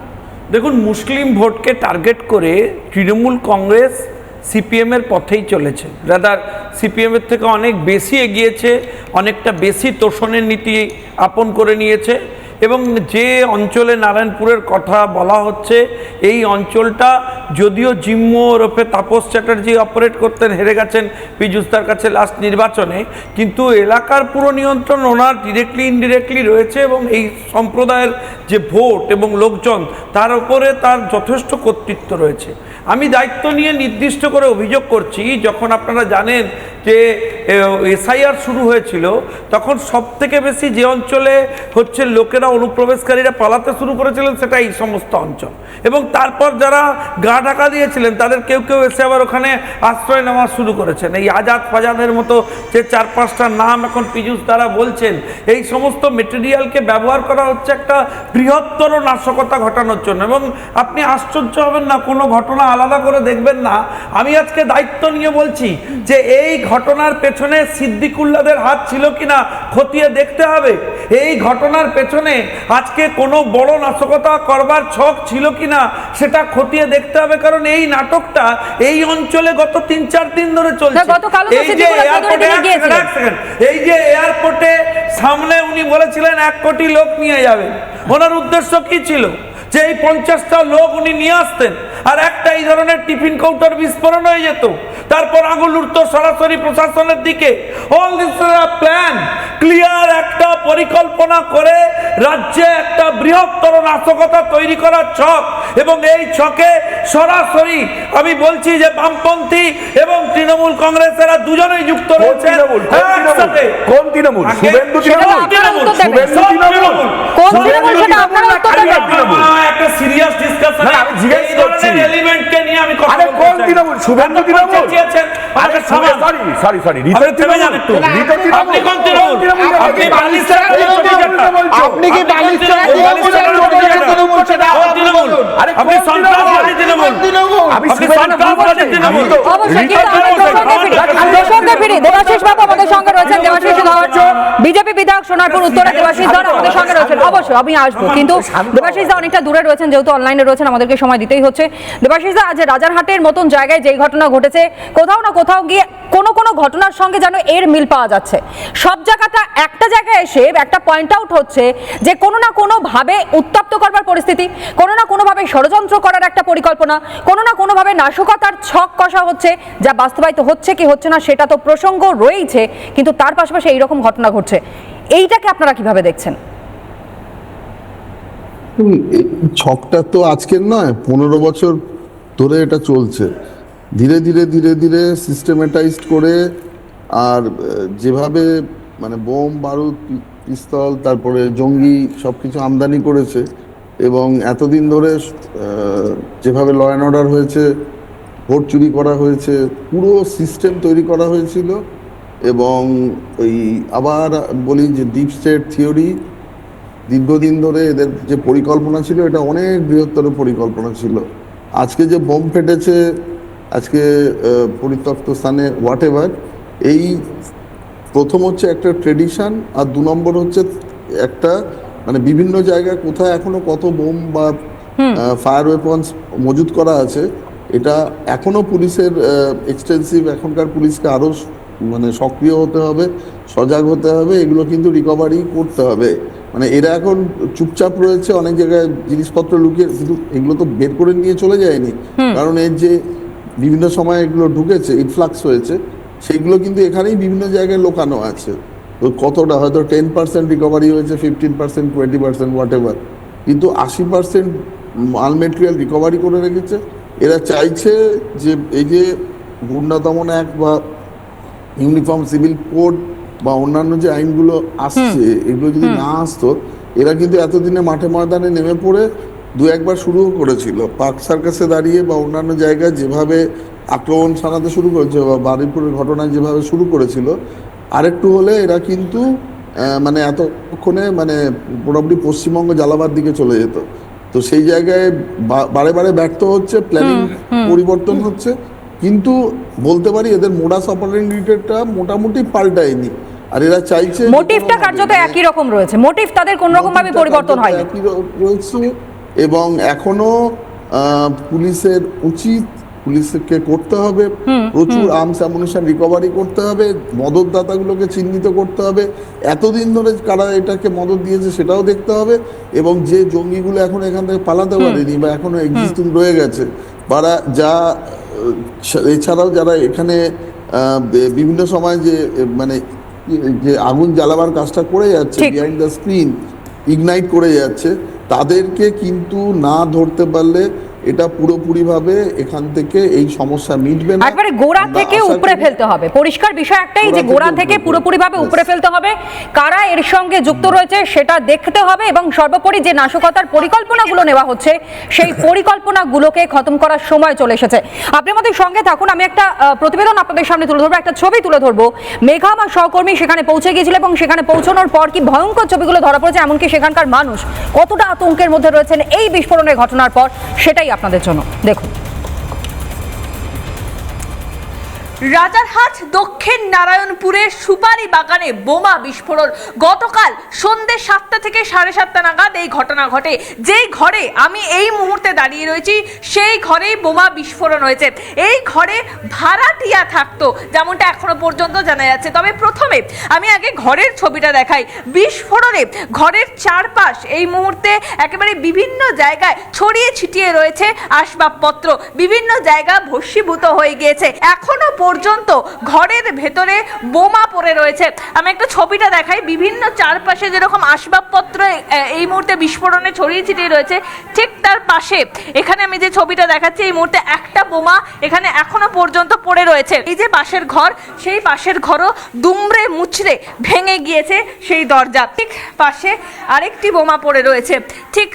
S11: দেখুন, মুসলিম ভোটকে টার্গেট করে তৃণমূল কংগ্রেস সিপিএমের পথেই চলেছে, রাদার সিপিএমের থেকে অনেক বেশি এগিয়েছে, অনেকটা বেশি তোষণের নীতি আপন করে নিয়েছে। এবং যে অঞ্চলে নারায়ণপুরের কথা বলা হচ্ছে, এই অঞ্চলটা যদিও জিম্মু ওরফে তাপস চ্যাটার্জি অপারেট করতেন, হেরে গেছেন পীযূষদার কাছে লাস্ট নির্বাচনে, কিন্তু এলাকার পুরো নিয়ন্ত্রণ ওনার ডিরেক্টলি ইনডিরেক্টলি রয়েছে। এবং এই সম্প্রদায়ের যে ভোট এবং লোকজন, তার উপরে তার যথেষ্ট কর্তৃত্ব রয়েছে। আমি দায়িত্ব নিয়ে নির্দিষ্ট করে অভিযোগ করছি, যখন আপনারা জানেন যে এসআইআর শুরু হয়েছিল, তখন সব থেকে বেশি যে অঞ্চলে হচ্ছে লোকেরা অনুপ্রবেশকারীরা পালাতে শুরু করেছিলেন সেটা এই সমস্ত অঞ্চল, এবং তারপর যারা গা ঢাকা দিয়েছিলেন তাদের কেউ কেউ এসে আবার ওখানে আশ্রয় নেওয়া শুরু করেছেন। এই আজাদ ফাজাদের মতো যে 4-5টা নাম এখন পীযূষ দ্বারা বলছেন, এই সমস্ত মেটেরিয়ালকে ব্যবহার করা হচ্ছে একটা বৃহত্তর নাশকতা ঘটানোর জন্য। এবং আপনি আশ্চর্য হবেন না, কোনো ঘটনা আলাদা করে দেখবেন না। আমি আজকে দায়িত্ব নিয়ে বলছি যে এই ঘটনার পেছনে সিদ্দিকুল্লাহদের হাত ছিল কিনা খতিয়ে দেখতে হবে। এই ঘটনার পেছনে আজকে কোনো বড় নাশকতা করবার ছক ছিল কিনা সেটা খতিয়ে দেখতে হবে, কারণ এই নাটকটা এই অঞ্চলে গত 3-4 দিন ধরে চলছে। এই যে এয়ারপোর্টে সামনে উনি বলেছিলেন 1 কোটি লোক নিয়ে যাবেন, ওনার উদ্দেশ্য কি ছিল? যে এই 50টা লোক উনি নিয়ে আসতেন আর একটা এই ধরনের টিফিন কাউন্টার বিস্ফোরণ হয়ে যেত, তারপর আঙুল উঠতো সরাসরি প্রশাসনের দিকে। অল দিস প্ল্যান ক্লিয়ার, একটা পরিকল্পনা করে রাজ্যে একটা বৃহত্তর নাশকতা তৈরি করার ছক, এবং এই ছকে সরাসরি আমি বলছি যে বামপন্থী এবং তৃণমূল কংগ্রেসেরা দুজনেই যুক্ত রয়েছেন একসাথে।
S10: কোন তৃণমূল? শুভেন্দু তৃণমূল?
S11: একটা সিরিয়াস ডিসকাশন
S10: আমি জিজ্ঞেস করছি
S11: এলিমেন্টকে নিয়ে আমি কথা
S10: আরে কোন তৃণমূল? শুভেন্দু তৃণমূল?
S11: আরে
S10: সরি
S11: আপনি কোন তৃণমূল? আপনি বালিস্টার
S10: আপনি কি বালিস্টার
S11: আপনি সন্ত্রাসবাদী তৃণমূল, আপনি সন্ত্রাসবাদী তৃণমূল।
S3: অবশ্যই, কিন্তু আমরা দর্শকদের ফিরি। দেবাশিস বাবু আমাদের সঙ্গে রয়েছেন, দেবাশিস ধর বিজেপি বিধায়ক সোনারপুর উত্তরে দেবাশিস ধর আমাদের সঙ্গে রয়েছেন। অবশ্যই আমি আসবো, কিন্তু দেবাশিস দা অনেকটা দূরে রয়েছেন, যেহেতু অনলাইনে রয়েছেন আমাদেরকে সময় দিতেই হচ্ছে। দেবাশিস দা, আজ রাজারহাটের মতন জায়গায় যেই ঘটনা ঘটেছে, কোথাও না কোথাও গিয়ে কোনো ঘটনার সঙ্গে যেন এর মিল পাওয়া যাচ্ছে। সব জায়গাটা একটা জায়গায় এসে একটা পয়েন্ট আউট হচ্ছে যে কোনো না কোনোভাবে উত্তপ্ত করবার পরিস্থিতি, কোনো না কোনোভাবে ষড়যন্ত্র করার একটা পরিকল্পনা, কোনো না কোনোভাবে নাশকতার ছক কষা হচ্ছে, যা বাস্তবায়িত হচ্ছে কি হচ্ছে না সেটা তো প্রসঙ্গ রয়েছে, কিন্তু তার পাশাপাশি এইরকম ঘটনা ঘটছে। এইটাকে আপনারা কিভাবে দেখছেন?
S12: ছকটা তো আজকের নয়, 15 বছর ধরে এটা চলছে। ধীরে ধীরে সিস্টেমেটাইজড করে, আর যেভাবে মানে বোম বারুদ পিস্তল তারপরে জঙ্গি সবকিছু আমদানি করেছে, এবং এতদিন ধরে যেভাবে ল অ্যান্ড অর্ডার হয়েছে, ভোট চুরি করা হয়েছে, পুরো সিস্টেম তৈরি করা হয়েছিল। এবং ওই আবার বলি যে ডিপ স্টেট থিওরি, দীর্ঘদিন ধরে এদের যে পরিকল্পনা ছিল এটা অনেক বৃহত্তর পরিকল্পনা ছিল। আজকে যে বোম ফেটেছে আজকে পরিত্যক্ত স্থানে হোয়াটএভার, এই প্রথম হচ্ছে একটা ট্রেডিশন, আর 2 নম্বর হচ্ছে একটা মানে বিভিন্ন জায়গায় কোথায় এখনো কত বোম বা ফায়ার ওয়েপন্স মজুত করা আছে, এটা এখনো পুলিশের এক্সটেন্সিভ, এখনকার পুলিশকে আরও মানে সক্রিয় হতে হবে, সজাগ হতে হবে, এগুলো কিন্তু রিকভারি করতে হবে। মানে এরা এখন চুপচাপ রয়েছে, অনেক জায়গায় জিনিসপত্র লুকিয়ে, কিন্তু এগুলো তো বের করে নিয়ে চলে যায়নি, কারণ এর যে বিভিন্ন সময় এগুলো ঢুকেছে, ইনফ্লাক্স হয়েছে, সেইগুলো কিন্তু এখানেই বিভিন্ন জায়গায় লোকানো আছে। তো কতটা হয়তো 10% রিকভারি হয়েছে, 15%, 20%, হোয়াটএভার, কিন্তু 80% মাল মেটেরিয়াল রিকভারি করে রেখেছে। এরা চাইছে যে এই যে গুন্ডা দমন অ্যাক্ট বা ইউনিফর্ম সিভিল কোড বা অন্যান্য যে আইনগুলো আসছে, এগুলো যদি না আসতো, এরা কিন্তু এতদিনে মাঠে ময়দানে নেমে পড়ে 2-1বার শুরুও করেছিল। পার্ক সার্কাসে দাঁড়িয়ে বা অন্যান্য জায়গায় যেভাবে আক্রমণ চালাতে শুরু করেছে, বা বারুইপুরের ঘটনায় যেভাবে শুরু করেছিল, আরেকটু হলে এরা কিন্তু মানে এতক্ষণে মানে মোটামুটি পশ্চিমবঙ্গ জ্বালাবার দিকে চলে যেত। তো সেই জায়গায় বারে বারে ব্যর্থ হচ্ছে, প্ল্যানিং পরিবর্তন হচ্ছে, কিন্তু বলতে পারি এদের মোডাস অপারেন্ডিটা মোটামুটি পাল্টায়নি। আর এরা চাইছে
S3: মোটিভটা কার্যত একই রকম রয়েছে, মোটিভ তাদের কোন রকম ভাবে পরিবর্তন হয়নি
S12: একই রয়েছে। এবং এখনো পুলিশের উচিত, পুলিশকে করতে হবে প্রচুর আর্মস অ্যামুনিশন রিকভারি করতে হবে, মদতদাতাগুলোকে চিহ্নিত করতে হবে, এতদিন ধরে কারা এটাকে মদত দিয়েছে সেটাও দেখতে হবে, এবং যে জঙ্গিগুলো এখন এখান থেকে পালাতে পারেনি বা এখনো এক্সিস্টিং রয়ে গেছে, বা যা এছাড়াও যারা এখানে বিভিন্ন সময় যে মানে যে আগুন জ্বালাবার কাজটা করে যাচ্ছে, বিহাইন্ড দ্য স্ক্রিন ইগনাইট করে যাচ্ছে, তাদেরকে কিন্তু না ধরতে পারলে এটা পুরোপুরিভাবে এখান থেকে এই সমস্যা মিটবে না।
S3: একবারে গোড়া থেকে উপরে ফেলতে হবে। পরিষ্কার বিষয় একটাই যে গোড়া থেকে পুরোপুরিভাবে উপরে ফেলতে হবে। কারা এর সঙ্গে যুক্ত রয়েছে সেটা দেখতে হবে এবং সর্বোপরি যে নাশকতার পরিকল্পনাগুলো নেওয়া হচ্ছে সেই পরিকল্পনাগুলোকে খতম করার সময় চলে এসেছে। আপনি আমাদের সঙ্গে থাকুন, আমি একটা প্রতিবেদন আপনাদের সামনে তুলে ধরবো, একটা ছবি তুলে ধরবো। মেঘা আমার সহকর্মী সেখানে পৌঁছে গিয়েছিল এবং সেখানে পৌঁছানোর পর কি ভয়ঙ্কর ছবিগুলো ধরা পড়েছে, এমনকি সেখানকার মানুষ কতটা আতঙ্কের মধ্যে রয়েছেন এই বিস্ফোরণের ঘটনার পর, সেটাই আপনাদের জন্য দেখুন।
S5: রাজারহাট দক্ষিণ নারায়ণপুরের সুপারি বাগানে বোমা বিস্ফোরণ। গতকাল সন্ধ্যে 7টা থেকে 7:30 নাগাদ এই ঘটনা ঘটে। যেই ঘরে আমি এই মুহূর্তে দাঁড়িয়ে রয়েছি সেই ঘরেই বোমা বিস্ফোরণ হয়েছে। এই ঘরে ভাড়াটিয়া থাকতো যেমনটা এখনো পর্যন্ত জানা যাচ্ছে। তবে প্রথমে আমি আগে ঘরের ছবিটা দেখাই। বিস্ফোরণে ঘরের চারপাশ এই মুহূর্তে একেবারে বিভিন্ন জায়গায় ছড়িয়ে ছিটিয়ে রয়েছে আসবাবপত্র, বিভিন্ন জায়গা ভস্মীভূত হয়ে গিয়েছে। এখনো পর্যন্ত ঘরের ভেতরে বোমা পড়ে রয়েছে। আমি একটা ছবিটা দেখাই। বিভিন্ন চারপাশে যেরকম আসবাবপত্র এই মুহূর্তে বিস্ফোরণে ছড়িয়ে ছিটিয়ে রয়েছে, ঠিক তার পাশে এখানে আমি যে ছবিটা দেখাচ্ছি এই মুহূর্তে একটা বোমা এখানে এখনো পর্যন্ত পড়ে রয়েছে। এই যে পাশের ঘর, সেই পাশের ঘরও দুমড়ে মুচড়ে ভেঙে গিয়েছে সেই দরজা। ঠিক পাশে আরেকটি বোমা পড়ে রয়েছে। ঠিক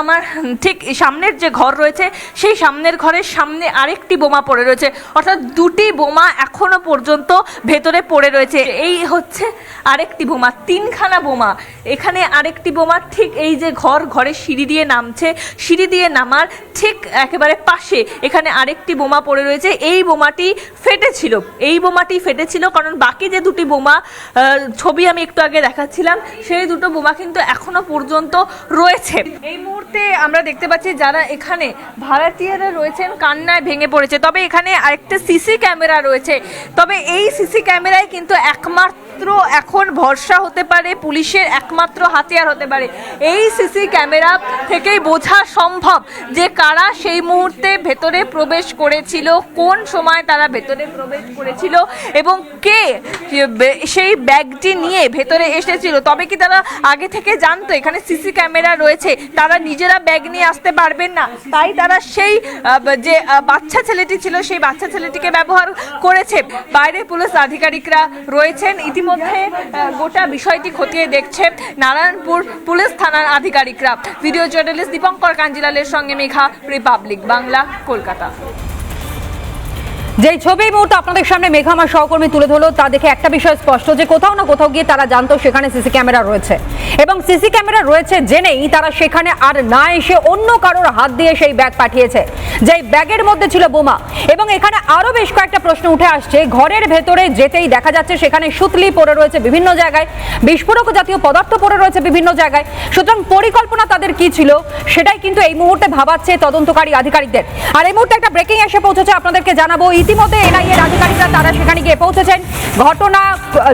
S5: আমার ঠিক সামনের যে ঘর রয়েছে সেই সামনের ঘরের সামনে আরেকটি বোমা পড়ে রয়েছে। অর্থাৎ দুটি বোমা এখনো পর্যন্ত ভেতরে পড়ে রয়েছে। এই হচ্ছে আরেকটি বোমা, 3খানা বোমা। এখানে আরেকটি বোমা ঠিক এই যে ঘরের সিঁড়ি দিয়ে নামছে, সিঁড়ি দিয়ে নামার ঠিক একেবারে পাশে এখানে আরেকটি বোমা পড়ে রয়েছে। এই বোমাটি ফেটেছিল কারণ বাকি যে দুটি বোমা ছবি আমি একটু আগে দেখাচ্ছিলাম সেই দুটো বোমা কিন্তু এখনো পর্যন্ত রয়েছে। এই মুহূর্তে আমরা দেখতে পাচ্ছি যারা এখানে ভাড়াটিয়ারা রয়েছেন কান্নায় ভেঙে পড়েছে। তবে এখানে আরেকটা সিসি ক্যামেরা রয়েছে। তবে এই সিসি ক্যামেরায় কিন্তু একমাত্র এখন ভরসা হতে পারে, পুলিশের একমাত্র হাতিয়ার হতে পারে। এই সিসি ক্যামেরা থেকেই বোঝা সম্ভব যে কারা সেই মুহূর্তে ভেতরে প্রবেশ করেছিল, কোন সময় তারা ভেতরে প্রবেশ করেছিল এবং কে সেই ব্যাগটি নিয়ে ভেতরে এসেছিল। তবে কি তারা আগে থেকে জানতো এখানে সিসি ক্যামেরা রয়েছে, তারা নিজেরা ব্যাগ নিয়ে আসতে পারবেন না, তাই তারা সেই যে বাচ্চা ছেলেটি ছিল সেই বাচ্চা ছেলেটিকে ব্যবহার করেছে। বাইরে পুলিশ আধিকারিকরা রয়েছেন, ইতিমধ্যে গোটা বিষয়টি খতিয়ে দেখছে নারায়ণপুর পুলিশ থানার আধিকারিকরা। ভিডিও জার্নালিস্ট দীপঙ্কর কাঞ্জিলালের সঙ্গে মেঘা, রিপাবলিক বাংলা, কলকাতা।
S3: যেই ছবি এই মুহূর্তে আপনাদের সামনে মেঘা আমার সহকর্মী তুলে ধরলো তা দেখে একটা বিষয় স্পষ্ট যে কোথাও না কোথাও গিয়ে তারা জানতো সেখানে সিসি ক্যামেরা রয়েছে এবং সিসি ক্যামেরা রয়েছে জেনেই তারা সেখানে আর না এসে অন্য কারোর হাত দিয়ে সেই ব্যাগ পাঠিয়েছে, যেই ব্যাগের মধ্যে ছিল বোমা। এবং এখানে আরো বেশ কয়েকটা প্রশ্ন উঠে আসছে। ঘরের ভেতরে যেতেই দেখা যাচ্ছে সেখানে সুতলি পড়ে রয়েছে বিভিন্ন জায়গায়, বিস্ফোরক জাতীয় পদার্থ পড়ে রয়েছে বিভিন্ন জায়গায়। সুতরাং পরিকল্পনা তাদের কি ছিল সেটাই কিন্তু এই মুহূর্তে ভাবাচ্ছে তদন্তকারী আধিকারিকদের। আর এই মুহূর্তে একটা ব্রেকিং এসে পৌঁছেছে, আপনাদেরকে জানাবো। ইতিমধ্যে এনআইএর আধিকারিকরা তারা সেখানে গিয়ে পৌঁছেছেন, ঘটনা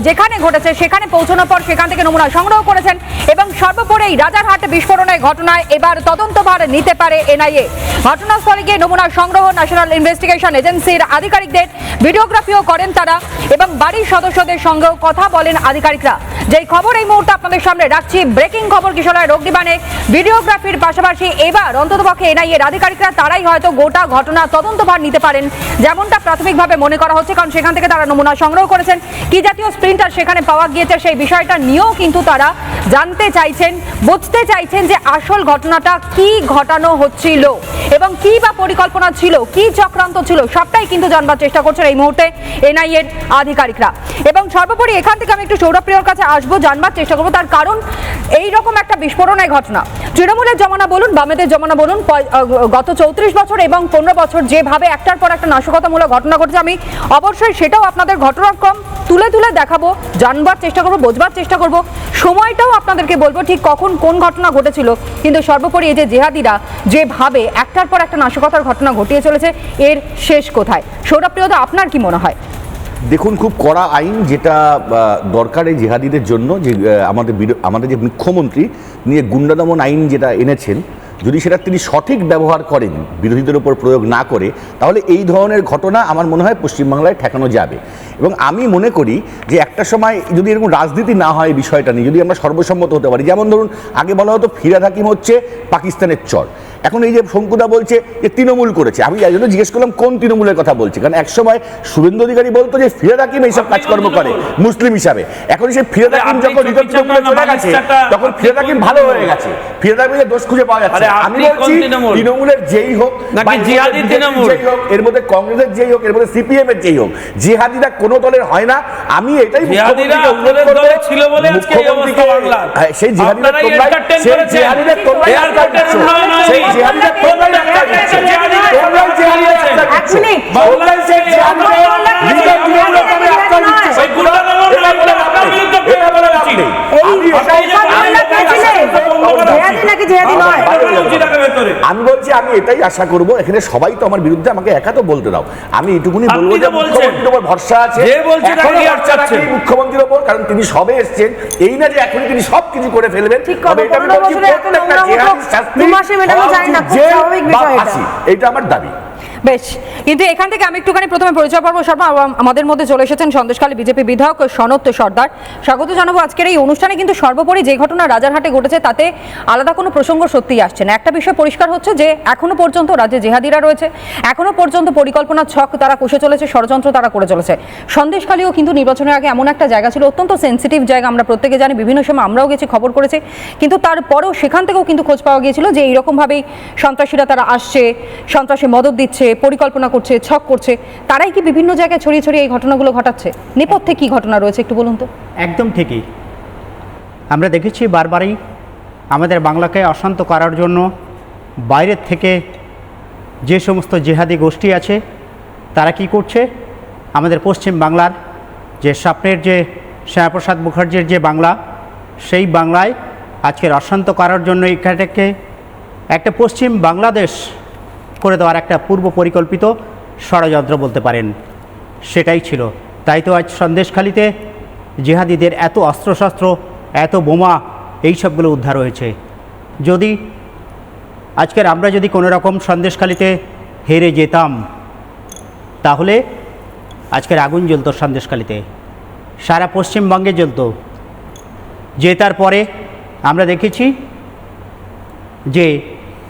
S3: যেখানে ঘটেছে সেখানে পৌঁছানোর পর সেখান থেকে নমুনা সংগ্রহ করেছেন এবং সর্বোপরি রাজারহাট বিস্ফোরণের ঘটনায় এবার তদন্তভার নিতে পারে এনআইএ। ঘটনাস্থলে গিয়ে নমুনা সংগ্রহ ন্যাশনাল ইনভেস্টিগেশন এজেন্সির আধিকারিকদের, ভিডিওগ্রাফিও করেন তারা এবং বাড়ির সদস্যদের সঙ্গেও কথা বলেন আধিকারিকরা। যেই খবর এই মুহূর্তে আপনাদের সামনে রাখছি, ব্রেকিং খবর কিশোরের অগ্নিবাণে ভিডিওগ্রাফির পাশাপাশি এবার অন্ততপক্ষে এনআইএর আধিকারিকরা তারাই হয়তো গোটা ঘটনা তদন্তভার নিতে পারেন যেমনটা প্রাথমিকভাবে মনে করা হচ্ছে, কারণ সেখান থেকে তারা নমুনা সংগ্রহ করেছেন। কি জাতীয় স্প্রিন্টার সেখানে পাওয়া গিয়েছে সেই বিষয়টা নিয়েও কিন্তু তারা জানতে চাইছেন, বুঝতে চাইছেন যে আসল ঘটনাটা কি ঘটানো হচ্ছিল এবং কি বা পরিকল্পনা ছিল, কি চক্রান্ত ছিল, সবটাই কিন্তু জানবার চেষ্টা করছেন এই মুহূর্তে এনআইএর আধিকারিকরা। এবং সর্বোপরি এখান থেকে আমি একটু সৌরভপ্রিয়র কাছে আসবো, জানবার চেষ্টা করবো তার কারণ। এই রকম একটা বিস্ফোরণের ঘটনা তৃণমূলের জমানা বলুন, বামেদের জমানা বলুন, গত 34 বছর এবং 15 বছর যেভাবে একটার পর একটা নাশকতামূলক ঘটনা ঘটেছে, আমি অবশ্যই সেটাও আপনাদের ঘটনাক্রম তুলে তুলে দেখাবো, জানবার চেষ্টা করবো, বোঝবার চেষ্টা করবো, সময়টাও আপনাদেরকে বলবো ঠিক কখন কোন ঘটনা ঘটেছিল। কিন্তু সর্বোপরি এই যে জিহাদিরা যেভাবে একটার পর একটা নাশকতার ঘটনা ঘটিয়ে চলেছে, এর শেষ কোথায়? সৌরভপ্রিয়দা, আপনার কি মনে হয়?
S10: দেখুন, খুব কড়া আইন যেটা দরকার এই জিহাদিদের জন্য, যে আমাদের যে মুখ্যমন্ত্রী নিয়ে গুন্ডা দমন আইন যেটা এনেছেন, যদি সেটা তিনি সঠিক ব্যবহার করেন, বিরোধীদের উপর প্রয়োগ না করে, তাহলে এই ধরনের ঘটনা আমার মনে হয় পশ্চিমবাংলায় ঠেকানো যাবে। এবং আমি মনে করি যে একটা সময় যদি এরকম রাজনীতি না হয় বিষয়টা নিয়ে, যদি আমরা সর্বসম্মত হতে পারি, যেমন ধরুন আগে বলা হতো ফিরহাদ হাকিম হচ্ছে পাকিস্তানের চর, এখন এই যে শঙ্কুদা বলছে যে তৃণমূল করেছে, আমি এই জন্য জিজ্ঞেস করলাম কোন তৃণমূলের কথা বলছি, কারণ একসময় শুভেন্দু অধিকারী বলতো যে ফিরহাদ হাকিম এইসব কাজকর্ম করে মুসলিম হিসাবে। এখন সেই ফিরহাদ হাকিম যখন তৃণমূলে চলে গেছে তখন ফিরহাদ হাকিম ভালো হয়ে গেছে, ফিরহাদ হাকিমের দোষ খুঁজে পাওয়া যাচ্ছে। আমি বলছি তৃণমূলের যেই হোক, এর মধ্যে কংগ্রেসের যেই হোক, এর মধ্যে সিপিএম এর যেই হোক, জিহাদিরা কোনো দলের হয় না। আমি এটাই মুখ্যমন্ত্রীকে অনুরোধ করব, সেই জিহাদিদের তোমরা আমি বলছি আমি এটাই আশা করব, এখানে সবাই তো আমার বিরুদ্ধে, আমাকে একা তো বলতে দাও। আমি এটুকুনি বলবো যে মুখ্যমন্ত্রীর উপর ভরসা আছে, মুখ্যমন্ত্রীর উপর, কারণ তিনি সবে এসছেন, এই না যে এখন তিনি সবকিছু করে ফেলবেন। তবে এটা আমি বলছি প্রত্যেকটা জিহাদির শাস্তি এটা আমার দাবি।
S3: বেশ, কিন্তু এখান থেকে আমি একটুখানি প্রথমে পরিচয় পর্ব শর্মা, আমাদের মধ্যে চলে এসেছেন সন্দেশখালী বিজেপি বিধায়ক সনত সর্দার। স্বাগত জানাবো আজকের এই অনুষ্ঠানে। কিন্তু সর্বোপরি যে ঘটনা রাজারহাটে ঘটেছে তাতে আলাদা কোনো প্রসঙ্গ সত্যিই আসছে না। একটা বিষয় পরিষ্কার হচ্ছে যে এখনো পর্যন্ত রাজ্যে জিহাদিরা রয়েছে, এখনো পর্যন্ত পরিকল্পনা ছক তারা কষে চলেছে, ষড়যন্ত্র তারা করে চলেছে। সন্দেশখালীও কিন্তু নির্বাচনের আগে এমন একটা জায়গা ছিল, অত্যন্ত সেন্সিটিভ জায়গা, আমরা প্রত্যেকে জানি, বিভিন্ন সময় আমরাও গেছি, খবর করেছি, কিন্তু তারপরেও সেখান থেকেও কিন্তু খোঁজ পাওয়া গিয়েছিল যে এইরকমভাবেই সন্ত্রাসীরা তারা আসছে, সন্ত্রাসী মদত দিচ্ছে, পরিকল্পনা করছে, ছক করছে। তারাই কি বিভিন্ন জায়গায় ছড়িয়ে ছড়িয়ে এই ঘটনাগুলো ঘটাচ্ছে? নেপথ্যে কি ঘটনা রয়েছে একটু বলুন তো।
S13: একদম ঠিকই, আমরা দেখেছি বারবারই আমাদের বাংলাকে অশান্ত করার জন্য বাইরের থেকে যে সমস্ত জিহাদি গোষ্ঠী আছে তারা কি করছে, আমাদের পশ্চিম বাংলার যে স্বপ্নের যে শ্যামাপ্রসাদ মুখার্জির যে বাংলা, সেই বাংলায় আজকের অশান্ত করার জন্য এখানটাকে একটা পশ্চিম বাংলাদেশ করে দেওয়ার একটা পূর্ব পরিকল্পিত ষড়যন্ত্র বলতে পারেন, সেটাই ছিল। তাই তো আজ সন্দেশখালীতে জিহাদিদের এত অস্ত্রশস্ত্র, এত বোমা, এই সবগুলো উদ্ধার হয়েছে। যদি আজকের আমরা যদি কোনো রকম সন্দেশখালীতে হেরে যেতাম তাহলে আজকের আগুন জ্বলতো সন্দেশখালীতে, সারা পশ্চিমবঙ্গে জ্বলতো। জেতার পরে আমরা দেখেছি যে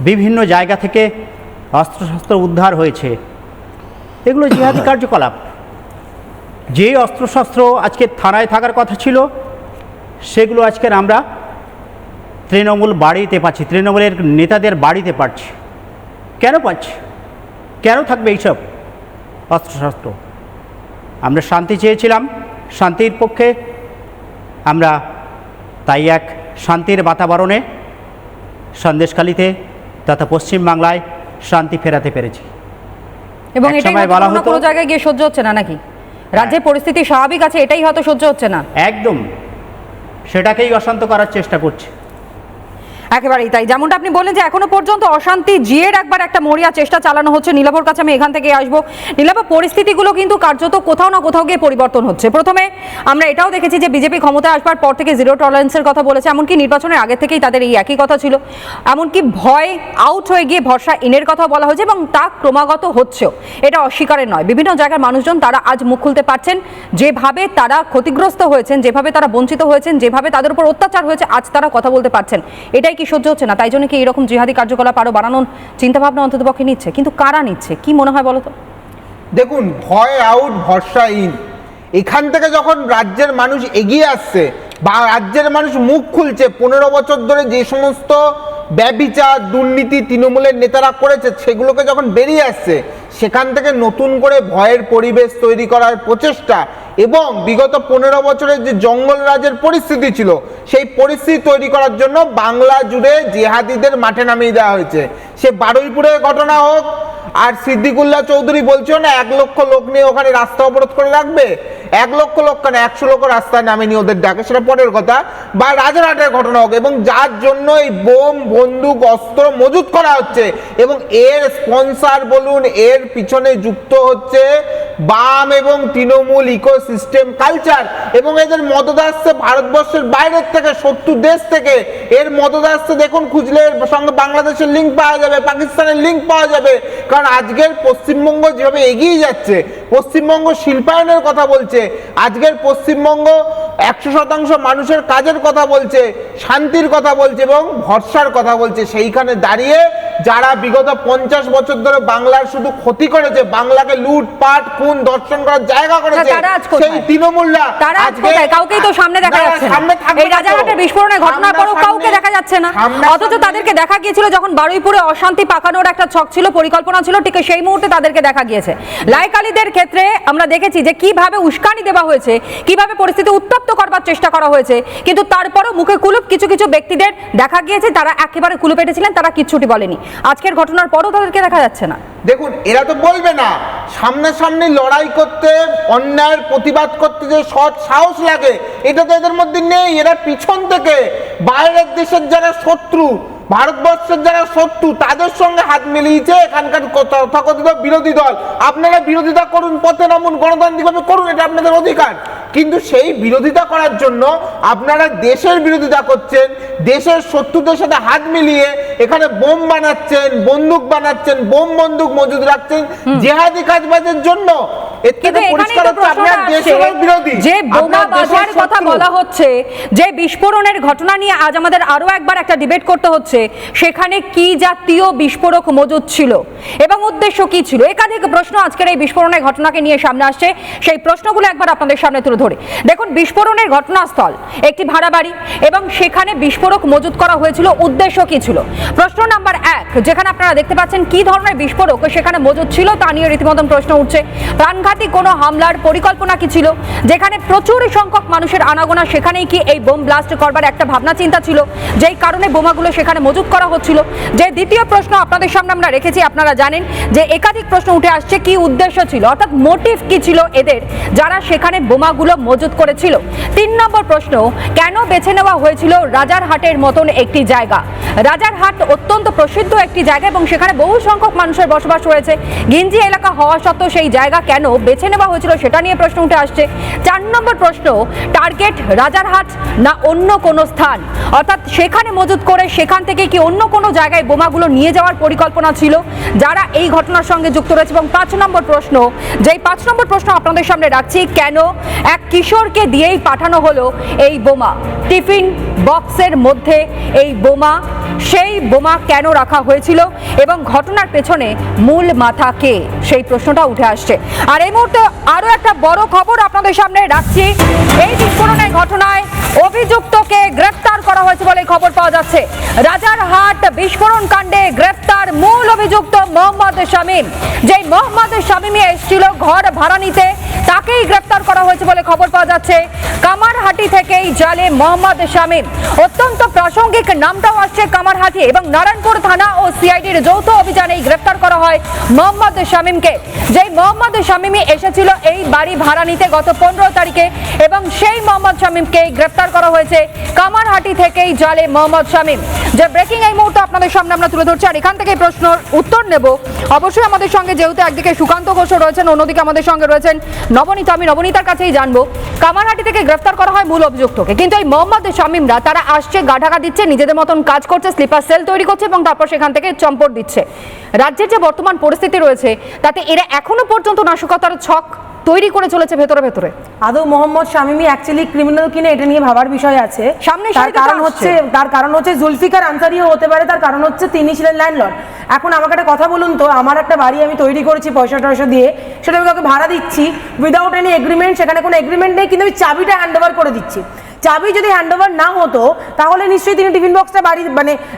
S13: বিভিন্ন জায়গা থেকে অস্ত্রশস্ত্র উদ্ধার হয়েছে, এগুলো জিহাদি কার্যকলাপ। যে অস্ত্রশস্ত্র আজকে থানায় থাকার কথা ছিল সেগুলো আজকের আমরা তৃণমূল বাড়িতে পাচ্ছি, তৃণমূলের নেতাদের বাড়িতে পাচ্ছি। কেন পাচ্ছি? কেন থাকবে এইসব অস্ত্রশস্ত্র? আমরা শান্তি চেয়েছিলাম, শান্তির পক্ষে আমরা তাই এক শান্তির বাতাবরণে সন্দেশখালীতে তথা পশ্চিমবাংলায় শান্তি ফেরাতে পেরেছি।
S3: এবং এটাই কোনো জায়গায় গিয়ে সহ্য হচ্ছে না নাকি? রাজ্যের পরিস্থিতি স্বাভাবিক আছে, এটাই হয়তো সহ্য হচ্ছে না।
S13: একদম সেটাকেই অশান্ত করার চেষ্টা করছে।
S3: একেবারেই তাই, যেমনটা আপনি বললেন যে এখনো পর্যন্ত অশান্তি জিয়ের একবার একটা মরিয়া চেষ্টা চালানো হচ্ছে। নীলাভর কাছে আমি এখান থেকে আসবো। নীলাভর, পরিস্থিতিগুলো কিন্তু কার্যত কোথাও না কোথাও গিয়ে পরিবর্তন হচ্ছে। প্রথমে আমরা এটাও দেখেছি যে বিজেপি ক্ষমতায় আসবার পর থেকে জিরো টলারেন্সের কথা বলেছে, এমনকি নির্বাচনের আগে থেকেই তাদের এই একই কথা ছিল। এমনকি ভয় আউট হয়ে গিয়ে ভরসা ইনের কথা বলা হয়েছে এবং তা ক্রমাগত হচ্ছেও, এটা অস্বীকারের নয়। বিভিন্ন জায়গার মানুষজন তারা আজ মুখ খুলতে পারছেন, যেভাবে তারা ক্ষতিগ্রস্ত হয়েছেন, যেভাবে তারা বঞ্চিত হয়েছেন, যেভাবে তাদের উপর অত্যাচার হয়েছে, আজ তারা কথা বলতে পারছেন। এটাই কি সহ্য হচ্ছে না? তাই জন্য কি এরকম জিহাদি কার্যকলাপ আরো বাড়ানোর চিন্তাভাবনা অন্ততপক্ষে নিচ্ছে? কিন্তু কারা নিচ্ছে, কি মনে হয় বলো তো?
S14: দেখুন, ভয় আউট ভরসা ইন, এখান থেকে যখন রাজ্যের মানুষ এগিয়ে আসছে বা রাজ্যের মানুষ মুখ খুলছে, 15 বছর ধরে যে সমস্ত ব্যভিচার দুর্নীতি তৃণমূলের নেতারা করেছে সেগুলোকে যখন বেরিয়ে আসছে, সেখান থেকে নতুন করে ভয়ের পরিবেশ তৈরি করার প্রচেষ্টা এবং বিগত 15 বছরের যে জঙ্গল রাজের পরিস্থিতি ছিল সেই পরিস্থিতি তৈরি করার জন্য বাংলা জুড়ে জিহাদিদের মাঠে নামিয়ে দেওয়া হয়েছে। সে বারুইপুরের ঘটনা হোক, আর সিদ্দিকুল্লাহ চৌধুরী বলছো না 1 লক্ষ লোক নিয়ে ওখানে রাস্তা অবরোধ করে রাখবে, 1 লক্ষ লোক কেন 100 লোক রাস্তায় নামেনি ওদের ডাকে, সেটা পরের কথা। বা রাজারহাটের ঘটনা হোক, এবং যার জন্য এই বোম বন্দুক অস্ত্র মজুত করা হচ্ছে এবং এর স্পন্সর বলুন, এর পিছনে যুক্ত হচ্ছে বাম এবং তৃণমূল ইকোসিস্টেম কালচার, এবং এদের মদত আসছে ভারতবর্ষের বাইরের থেকে, 70 দেশ থেকে এর মদত আসছে। দেখুন, খুঁজলে এর সঙ্গে বাংলাদেশের লিঙ্ক পাওয়া যাবে, পাকিস্তানের লিঙ্ক পাওয়া যাবে। কারণ আজকের পশ্চিমবঙ্গ যেভাবে এগিয়ে যাচ্ছে, পশ্চিমবঙ্গ শিল্পায়নের কথা বলছে, আজকের পশ্চিমবঙ্গ 100% মানুষের কাজের কথা বলছে, শান্তির কথা বলছে এবং ভরসার কথা বলছে, সেইখানে দাঁড়িয়ে যারা বিগত 50 বছর ধরে বাংলার শুধু ক্ষতি করেছে, বাংলাকে লুটপাট খুন দর্শন করার জায়গা করেছে, সেই তৃণমূলরা
S3: তারা আজকে কাউকেই তো সামনে দেখা যাচ্ছে না। এই রাজারহাটের বিস্ফোরণের ঘটনার পরও কাউকে দেখা যাচ্ছে না, অথচ তাদেরকে দেখা গিয়েছিল যখন বারুইপুরে অশান্তি পাকানোর একটা ছক ছিল, পরিকল্পনা ছিল, ঠিক সেই মুহূর্তে তাদেরকে দেখা গিয়েছে। লাইকালিদের ক্ষেত্রে আমরা দেখেছি যে কিভাবে উস্কানি দেওয়া হয়েছে, কিভাবে পরিস্থিতি উত্তপ্ত করবার চেষ্টা করা হয়েছে, কিন্তু তারপরও মুখে কুলুপ কিছু কিছু ব্যক্তিদের দেখা গিয়েছে, তারা একেবারে কুলুপেটে ছিলেন, তারা কিচ্ছুটি বলেনি। আজকের ঘটনার পরও তাদেরকে দেখা যাচ্ছে না।
S14: দেখুন, এরা তো বলবে না, সামনাসামনি লড়াই করতে, অন্যায়ের প্রতিবাদ করতে যে সৎ সাহস লাগে এটা তো এদের মধ্যে নেই। এরা পিছন থেকে বাইরের দেশের যারা শত্রু, ভারতবর্ষের যারা শত্রু, তাদের সঙ্গে হাত মিলিয়েছে এখানকার তথাকথিত বিরোধী দল। আপনারা বিরোধিতা করুন, পথে নামুন, গণতান্ত্রিকভাবে করুন, এটা আপনাদের অধিকার, কিন্তু সেই বিরোধিতা করার জন্য আপনারা দেশের বিরোধিতা করছেন, দেশের শত্রুদের সাথে হাত মিলিয়ে এখানে বোম বানাচ্ছেন, বন্দুক বানাচ্ছেন, বোম বন্দুক মজুদ রাখছেন জেহাদি কাজবাজের জন্য।
S3: যে বোমা বাজার কথা বলা হচ্ছে, যে বিস্ফোরণের ঘটনা নিয়ে আজ আমাদের আরো একবার একটা ডিবেট করতে হচ্ছে, সেখানে কি জাতীয় বিস্ফোরক মজুদ ছিল এবং উদ্দেশ্য কি ছিল? একাধিক প্রশ্ন আজকের এই বিস্ফোরণের ঘটনাকে নিয়ে সামনে আসছে, সেই প্রশ্নগুলো একবার আপনাদের সামনে তুলে ধরে। দেখুন, বিস্ফোরণের ঘটনাস্থল একটি ভাড়া বাড়ি এবং সেখানে বিস্ফোরক মজুদ করা হয়েছিল, উদ্দেশ্য কি ছিল? প্রশ্ন নাম্বার 1, যেখানে আপনারা দেখতে পাচ্ছেন কি ধরনের বিস্ফোরক সেখানে মজুদ ছিল তা নিয়ে রীতিমতন প্রশ্ন উঠছে। প্রাণঘাতী কোনো হামলার পরিকল্পনা কি ছিল? যেখানে প্রচুর সংখ্যক মানুষের আনাগোনা, সেখানেই কি এই বোম ব্লাস্ট করবার একটা ভাবনা চিন্তা ছিল, যেই কারণে বোমাগুলো সেখানে মজুদ করা হচ্ছিল? যে দ্বিতীয় প্রশ্ন আপনাদের সামনে আমরা রেখেছি, আপনারা জানেন যে একাধিক প্রশ্ন উঠে আসছে, কি উদ্দেশ্য ছিল, অর্থাৎ মোটিভ কি ছিল এদের, যারা সেখানে বোমাগুলো মজুদ করেছিল? 3 নম্বর প্রশ্ন, কেন বেছে নেওয়া হয়েছিল রাজারহাটের মতন একটি জায়গা? রাজারহাট অত্যন্ত প্রসিদ্ধ একটি জায়গা এবং সেখানে বহু সংখ্যক মানুষের বসবাস রয়েছে। ঘিঞ্জি এলাকা হওয়া সত্ত্বেও সেই জায়গা কেন বেছে নেওয়া হয়েছিল সেটা নিয়ে প্রশ্ন উঠে আসছে। 4 নম্বর প্রশ্ন, টার্গেট রাজারহাট না অন্য কোনো স্থান, অর্থাৎ সেখানে মজুদ করে সেখান থেকে কি অন্য কোনো জায়গায় বোমাগুলো নিয়ে যাওয়ার পরিকল্পনা ছিল যারা এই ঘটনার সঙ্গে যুক্ত রয়েছে? এবং 5 নম্বর প্রশ্ন, যেই 5 নম্বর প্রশ্ন আপনাদের সামনে রাখছি, কেন এক কিশোরকে দিয়েই পাঠানো হলো এই বোমা? টিফিন বক্সের মধ্যে এই বোমা, সেই বোমা কেন রাখা হয়েছিল এবং ঘটনার পেছনে মূল মাথা কে, সেই প্রশ্নটা উঠে আসছে। আর এই মুহূর্তে আরো একটা বড় খবর আপনাদের সামনে রাখছি, এই বিস্ফোরণের ঘটনায় অভিযুক্তকে গ্রেফতার করা হয়েছে বলে খবর পাওয়া যাচ্ছে। রাজারহাট বিস্ফোরণ কাণ্ডে গ্রেফতার মূল অভিযুক্ত মোহাম্মদ শামীম। যেই মোহাম্মদ শামীম এসেছিল ঘর ভাড়া নিতে, তাকেই গ্রেফতার করা হয়েছে বলে খবর পাওয়া যাচ্ছে। কামারহাটি থেকেই জালে মোহাম্মদ শামীম, অত্যন্ত প্রাসঙ্গিক নামটাও আসছে কামারহাটি, এবং নারায়ণপুর থানা ও সিআইডির যৌথ অভিযানে গ্রেফতার করা হয় মোহাম্মদ শামীমকে। যেই মোহাম্মদ শামীম এসেছিল এই বাড়ি ভাড়া নিতে গত 15 তারিখে, এবং সেই মোহাম্মদ শামীমকে গ্রেফতার করা হয়েছে কামারহাটি থেকেই জালে মোহাম্মদ শামীম। যে ব্রেকিং এই মুহূর্তে আপনাদের সামনে আমরা তুলে ধরছি, আর এখান থেকে প্রশ্নের উত্তর নেব অবশ্যই আমাদের সঙ্গে, যেহেতু একদিকে সুকান্ত ঘোষ রয়েছেন, অন্যদিকে আমাদের সঙ্গে রয়েছেন নবনীতা। আমি নবনীতার কাছেই জানবো, কামারহাটি থেকে গ্রেফতার করা হয় মূল অভিযুক্তকে, কিন্তু এই মোহাম্মদ শামীমরা তারা আসছে, গাঢাকা দিচ্ছে, নিজেদের মতন কাজ করছে, স্লিপার সেল তৈরি করছে এবং তারপর সেখান থেকে চম্পট দিচ্ছে। রাজ্যের যে বর্তমান পরিস্থিতি রয়েছে তাতে এরা এখনো পর্যন্ত নাশকতার ছক তৈরি করে চলেছে ভেতরে ভেতরে।
S15: আদৌ মোহাম্মদ শামীমই অ্যাকচুয়ালি ক্রিমিনাল কিনা এটা নিয়ে ভাবার বিষয় আছে। তার কারণ হচ্ছে জুলফিকার আনসারিও হতে পারে, তার কারণ হচ্ছে তিনি ছিলেন ল্যান্ডলর্ড। এখন আমাকে একটা কথা বলুন তো, আমার একটা বাড়ি আমি তৈরি করেছি পয়সা টয়সা দিয়ে, সেটা আমি কাউকে ভাড়া দিচ্ছি উইদাউট এনি এগ্রিমেন্ট, সেখানে কোনো এগ্রিমেন্ট নেই, কিন্তু আমি চাবিটা হ্যান্ড ওভার করে দিচ্ছি। চাবি যদি হ্যান্ড ওভার না হতো তাহলে নিশ্চয়ই তিনি টিফিন বক্সটা বাড়ি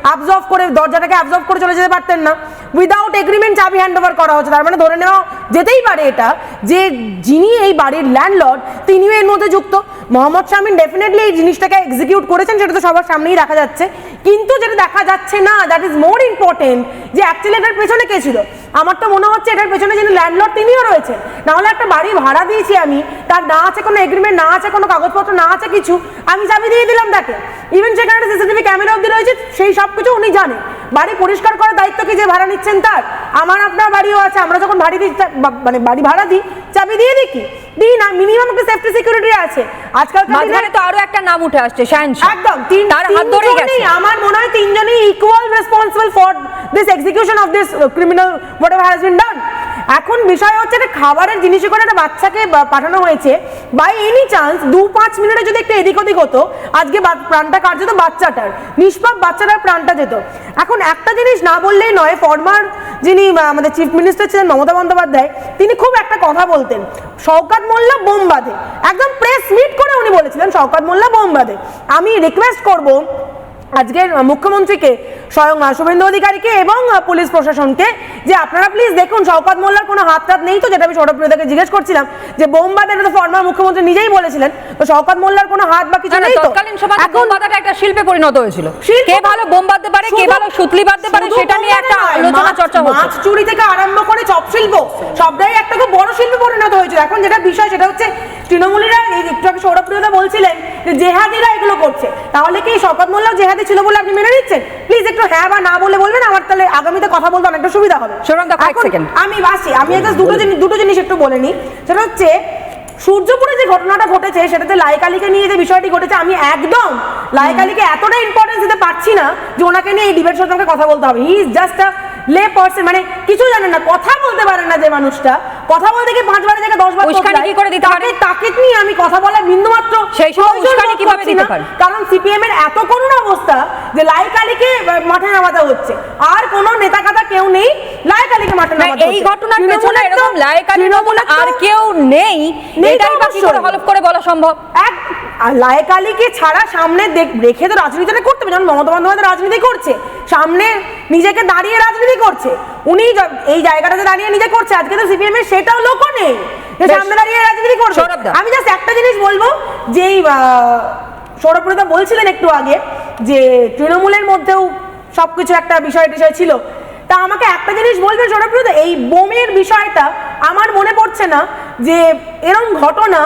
S15: অ্যাবজর্ব করে, দরজাটাকে অ্যাবজর্ব করে চলে যেতে পারতেন না। উইদাউট এগ্রিমেন্ট চাবি হ্যান্ড ওভার করা হচ্ছে, তার মানে ধরে নেওয়া যেতেই পারে এটা যে যিনি এই বাড়ির ল্যান্ডলর্ড তিনিও এর মধ্যে যুক্ত। মোহাম্মদ শামীম ডেফিনেটলি এই জিনিসটাকে এক্সিকিউট করেছেন, সেটা তো সবার সামনেই দেখা যাচ্ছে, কিন্তু যেটা দেখা যাচ্ছে না, দ্যাট ইজ মোর ইম্পর্টেন্ট, যে অ্যাকচুয়ালি এটার পেছনে কে ছিল। আমার তো মনে হচ্ছে এটার পেছনে যিনি ল্যান্ডলর্ড তিনিও রয়েছেন, নাহলে একটা বাড়ি ভাড়া দিয়েছি আমি, তার না আছে কোনো এগ্রিমেন্ট, না আছে কোনো কাগজপত্র, না আছে কিছু, আমি চাবি দিয়ে দিলাম তাকে। ইভেন সেখানে একটা সিসিটিভি ক্যামেরা অব্দি রয়েছে, সেই সব কিছু উনি জানেন। বাড়ি পরিষ্কার করার দায়িত্ব কি যে ভাড়া নিচ্ছেন তার? আমার আপনার বাড়িও আছে, আমরা যখন বাড়ি দিই, বাড়ি ভাড়া দিই, চাবি দিয়ে দিই কি দিই না, মিনিমাম একটা সেফটি সিকিউরিটি আছে। আজকাল
S3: তো আরো একটা নাম উঠে আসছে, শাহনশাহ,
S15: একদম
S3: তার হাত ধরে গেছে।
S15: আমার মনে হয় তিনজনই equal responsible for this execution of this criminal whatever has been done. এখন বিষয় হচ্ছে যে খাবারের জিনিস করে একটা বাচ্চাকে পাঠানো হয়েছে, বাই এনি চান্স 2-5 মিনিটে যদি একটু এদিক ওদিক হতো, আজকে প্রাণটা কার যেত? বাচ্চাটার, নিষ্পাপ বাচ্চাটার প্রাণটা যেত। এখন একটা জিনিস না বললেই নয়, ফরমার যিনি আমাদের চিফ মিনিস্টার ছিলেন মমতা বন্দ্যোপাধ্যায়, তিনি খুব একটা কথা বলতেন, শওকত মোল্লা বোম বাঁধে, একদম প্রেস মিট করে উনি বলেছিলেন শওকত মোল্লা বোম বাঁধে। আমি রিকোয়েস্ট করব আজকের মুখ্যমন্ত্রীকে, স্বয়ং শুভেন্দু অধিকারীকে এবং পুলিশ প্রশাসনকে, যে আপনারা প্লিজ দেখুন শওকত মোল্লার কোনো হাত টাত নেই তো, যেটা আমি সৌরভপ্রিয়তাকে জিজ্ঞেস করছিলাম যে বোম বাঁধে, এটা তো ফরমার মুখ্যমন্ত্রী নিজেই বলেছিলেন, তো শওকত মোল্লার কোনো হাত বা কিছু নেই তো?
S3: তৎকালীন সময় বোম বাঁধাটা একটা শিল্পে পরিণত হয়েছিল, কে ভালো বোম বাঁধতে পারে, কে ভালো সুতলি বাঁধতে পারে, সেটা নিয়ে একটা আলোচনা চর্চা হচ্ছে।
S15: মাছ চুরি থেকে আরম্ভ করে চপ শিল্প সবটাই একটা খুব বড় শিল্পে পরিণত হয়েছিল। এখন যেটা বিষয় সেটা হচ্ছে তৃণমূলীরা, একটু আগে সৌরভপ্রিয়তা বলছিলেন যে জেহাদিরা এগুলো করছে, তাহলে কি শওকত মোল্লাও জেহাদি ছিল বলে আপনি মেনে নিচ্ছেন? প্লিজ একটু হ্যাঁ বা না বলে বলবেন, আমার তাহলে আগামীতে কথা বলতে অনেকটা সুবিধা হবে। আমি বাসি, আমি দুটো জিনিস একটু বলে নিই। সেটা হচ্ছে সূর্যপুরে যে ঘটনাটা ঘটেছে, সেটাতে লাইক আলীকে নিয়ে যে বিষয়টি ঘটেছে, আমি একদম লাইক আলীকে এতটা ইম্পর্টেন্স দিতে পারছি না যে ওনাকে নিয়ে এই ডিবেট শোতে আমাকে কথা বলতে হবে। হি ইজ জাস্ট আ লে পারসন, মানে কিছু জানেন না, কথা বলতে পারেন না যে মানুষটা, কথা বলতে গিয়ে 5 বারের জায়গায় 10 বার
S3: উস্কানি কি করে দিতে পারে?
S15: তাকে নিয়ে আমি কথা বলার বিন্দুমাত্র
S3: সেই সময় উস্কানি কিভাবে দিতে পারে?
S15: কারণ সিপিএম এর এত করুণ অবস্থা যে লাইক আলীকে মাঠে নামাতে হচ্ছে, আর কোনো নেতা কাটা কেউ নেই, লাইক আলীকে মাঠে নামাতে হচ্ছে।
S3: এই ঘটনার পেছনে এরকম লাইক আলী বলে আর কেউ নেই, এটাই বা কি করে হলফ করে বলা সম্ভব?
S15: লাইক আলীকে ছাড়া সামনে রেখে তো রাজনীতিটা করতে হবে, যেমন মমতা বন্দ্যোপাধ্যায় রাজনীতি করছে, সামনে নিজেকে দাঁড়িয়ে রাজনীতি করছে, উনি এই জায়গাটাতে দাঁড়িয়ে নিজে করছে। আজকে তো সিপিএম এর সেটাও লোকও নেই যে সামনে দাঁড়িয়ে রাজনীতি করছে। আমি জাস্ট একটা জিনিস বলবো, যে সৌরভপ্রিয়তা বলছিলেন একটু আগে যে তৃণমূলের মধ্যেও সবকিছু একটা বিষয় ছিল, তা আমাকে একটা জিনিস বলবেন সৌরভপ্রিয়তা, এই বোমের বিষয়টা আমার মনে পড়ছে না যে এরকম ঘটনা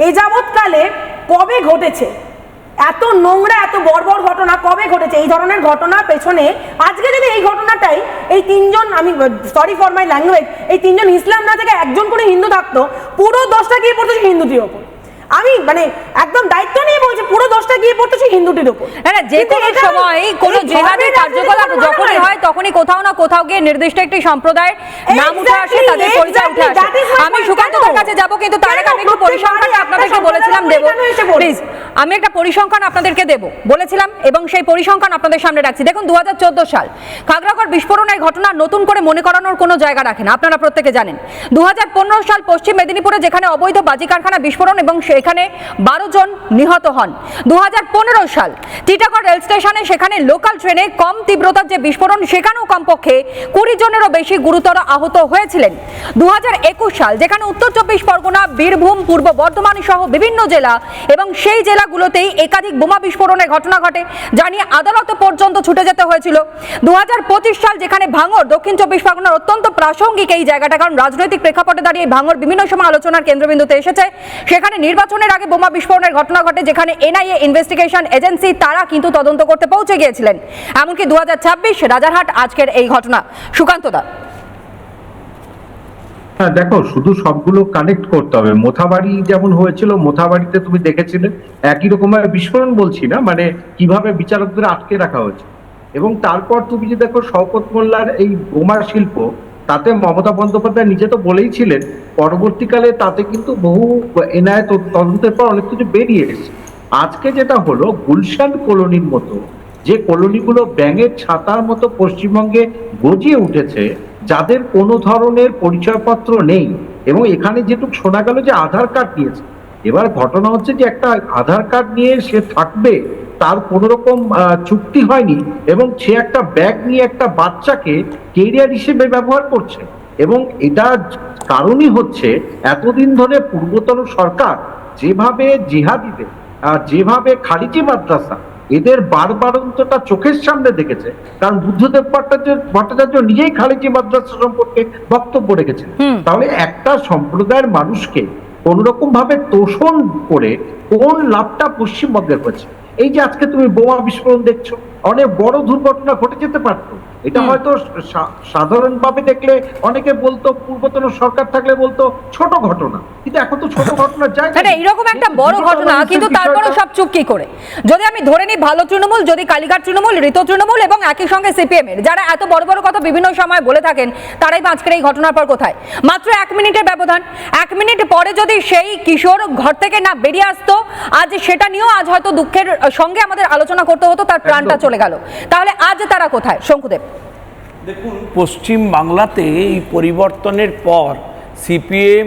S15: এ যাবৎকালে কবে ঘটেছে, এত নোংরা এত বর্বর ঘটনা কবে ঘটেছে। এই ধরনের ঘটনা পেছনে আজকে যদি এই ঘটনাটাই এই 3 জন, আমি সরি ফর মাই ল্যাঙ্গুয়েজ, এই 3 জন ইসলাম না থেকে একজন করে হিন্দু থাকতো, পুরো দোষটা গিয়ে পড়তো হিন্দুটির ওপর। আমি মানে একদম দায়িত্ব নিয়ে বলছি, পুরো দোষটা গিয়ে পড়তেছে হিন্দুটির উপর।
S3: না, যে কোনো সময় কোনো জেহাদি কার্যকলাপ যখনই হয় তখনই কোথাও না কোথাও গিয়ে নির্দিষ্ট একটি সম্প্রদায়ের নাম উঠে আসে, তাদের পরিচয় উঠে আসে। আমি সুকান্তদার কাছে যাব, কিন্তু তার আগে আমি একটু পরিসংখ্যান আপনাদেরকে বলেছিলাম দেব, প্লিজ আমি একটা পরিসংখ্যান আপনাদেরকে দেব বলেছিলাম, এবং সেই পরিসংখ্যান আপনাদের সামনে রাখছি। দেখুন 2014 সাল খাগড়াগড় বিস্ফোরণের ঘটনা নতুন করে মনে করানোর কোনো জায়গা রাখে না, আপনারা প্রত্যেকে জানেন। 2015 সাল পশ্চিম মেদিনীপুরে যেখানে অবৈধ বাজি কারখানা বিস্ফোরণ এবং এখানে 12 জন নিহত হন। 2015 সাল টিটাগড় রেল স্টেশনে সেখানে লোকাল ট্রেনে কম তীব্রতার যে বিস্ফোরণ, সেখানেও কমপক্ষে 20 জনেরও বেশি গুরুতর আহত হয়েছিলেন। 2021 সাল যেখানে উত্তর 24 পরগনা, বীরভূম, পূর্ব বর্ধমান সহ বিভিন্ন জেলা এবং সেই জেলাগুলোতেই একাধিক বোমা বিস্ফোরণের ঘটনা ঘটে, যা নিয়ে আদালতে পর্যন্ত ছুটে যেতে হয়েছিল। 2025 সাল যেখানে ভাঙড়, দক্ষিণ 24 পরগনার অত্যন্ত প্রাসঙ্গিক এই জায়গাটা, কারণ রাজনৈতিক প্রেক্ষাপটে দাঁড়িয়ে ভাঙড় বিভিন্ন সময় আলোচনার কেন্দ্রবিন্দুতে এসেছে। সেখানে নির্বাচনের আগে বোমা বিস্ফোরণের ঘটনা ঘটে, যেখানে এনআইএ ইনভেস্টিগেশন এজেন্সি তারা কিন্তু তদন্ত করতে পৌঁছে গিয়েছিলেন। এমনকি 2026 রাজারহাট আজকের এই ঘটনা। সুকান্তদা,
S16: হ্যাঁ দেখো, শুধু সবগুলো কানেক্ট করতে হবে। মোথাবাড়ি যেমন হয়েছিল, মোথাবাড়িতে তুমি দেখেছিলে একই রকমের বিস্ফোরণ, বলছি না, মানে কিভাবে বিচারকদের আটকে রাখা হয়েছে। এবং তারপর তুমি যে দেখো শওকত মোল্লার এই বোমা শিল্প, তাতে মমতা বন্দ্যোপাধ্যায় নিজে তো বলেইছিলেন, পরবর্তীকালে তাতে কিন্তু বহু এনআইএ তদন্তের পর অনেক কিছু বেরিয়ে এসেছে। আজকে যেটা হলো, গুলশান কলোনির মতো যে কলোনিগুলো ব্যাঙের ছাতার মতো পশ্চিমবঙ্গে গজিয়ে উঠেছে, যাদের কোনো ধরনের পরিচয়পত্র নেই, এবং এখানে যেটুকু শোনা গেল যে আধার কার্ড নিয়েছে। এবার ঘটনা হচ্ছে যে একটা আধার কার্ড নিয়ে সে থাকবে, তার কোনো রকম চুক্তি হয়নি, এবং সে একটা ব্যাগ নিয়ে একটা বাচ্চাকে কেরিয়ার হিসেবে ব্যবহার করছে। এবং এটা কারণই হচ্ছে এতদিন ধরে পূর্বতন সরকার যেভাবে জিহাদিদের, যেভাবে খারিজি মাদ্রাসা, এদের বারবারন্তটা চোখের সামনে দেখেছে। কারণ বুদ্ধদেব ভট্টাচার্য নিজেই খারিজি মাদ্রাসা সম্পর্কে বক্তব্য রেখেছেন। তাহলে একটা সম্প্রদায়ের মানুষকে কোন রকম ভাবে তোষণ করে কোন লাভটা পশ্চিমবঙ্গের হচ্ছে? এই যে আজকে তুমি বোমা বিস্ফোরণ দেখছো, অনেক বড় দুর্ঘটনা ঘটে যেতে পারতো, এটা হয়তো সাধারণভাবে দেখলে অনেকে বলতো পূর্বতন সরকার থাকলে বলতো ছোট ঘটনা, কিন্তু এখন তো ছোট ঘটনার জায়গা
S3: না এরকম একটা বড় ঘটনা, কিন্তু তারপরেও সব চুপ কি করে? যদি আমি ধরে নিই ভালো তৃণমূল, যদি কালীঘাট তৃণমূল, ঋত তৃণমূল এবং একই সঙ্গে সিপিএম এর যারা এত বড় বড় কথা বিভিন্ন সময় বলে থাকেন, তারাই আজকের এই ঘটনার পর কোথায়? মাত্র 1 মিনিটের ব্যবধান, 1 মিনিট পরে যদি সেই কিশোর ঘর থেকে না বেরিয়ে আসতো, আজ সেটা নিয়েও আজ হয়তো দুঃখের সঙ্গে আমাদের আলোচনা করতে হতো, তার প্রাণটা চলে গেল। তাহলে আজ তারা কোথায়? শঙ্কুদেব,
S11: দেখুন পশ্চিম বাংলাতে এই পরিবর্তনের পর সিপিএম,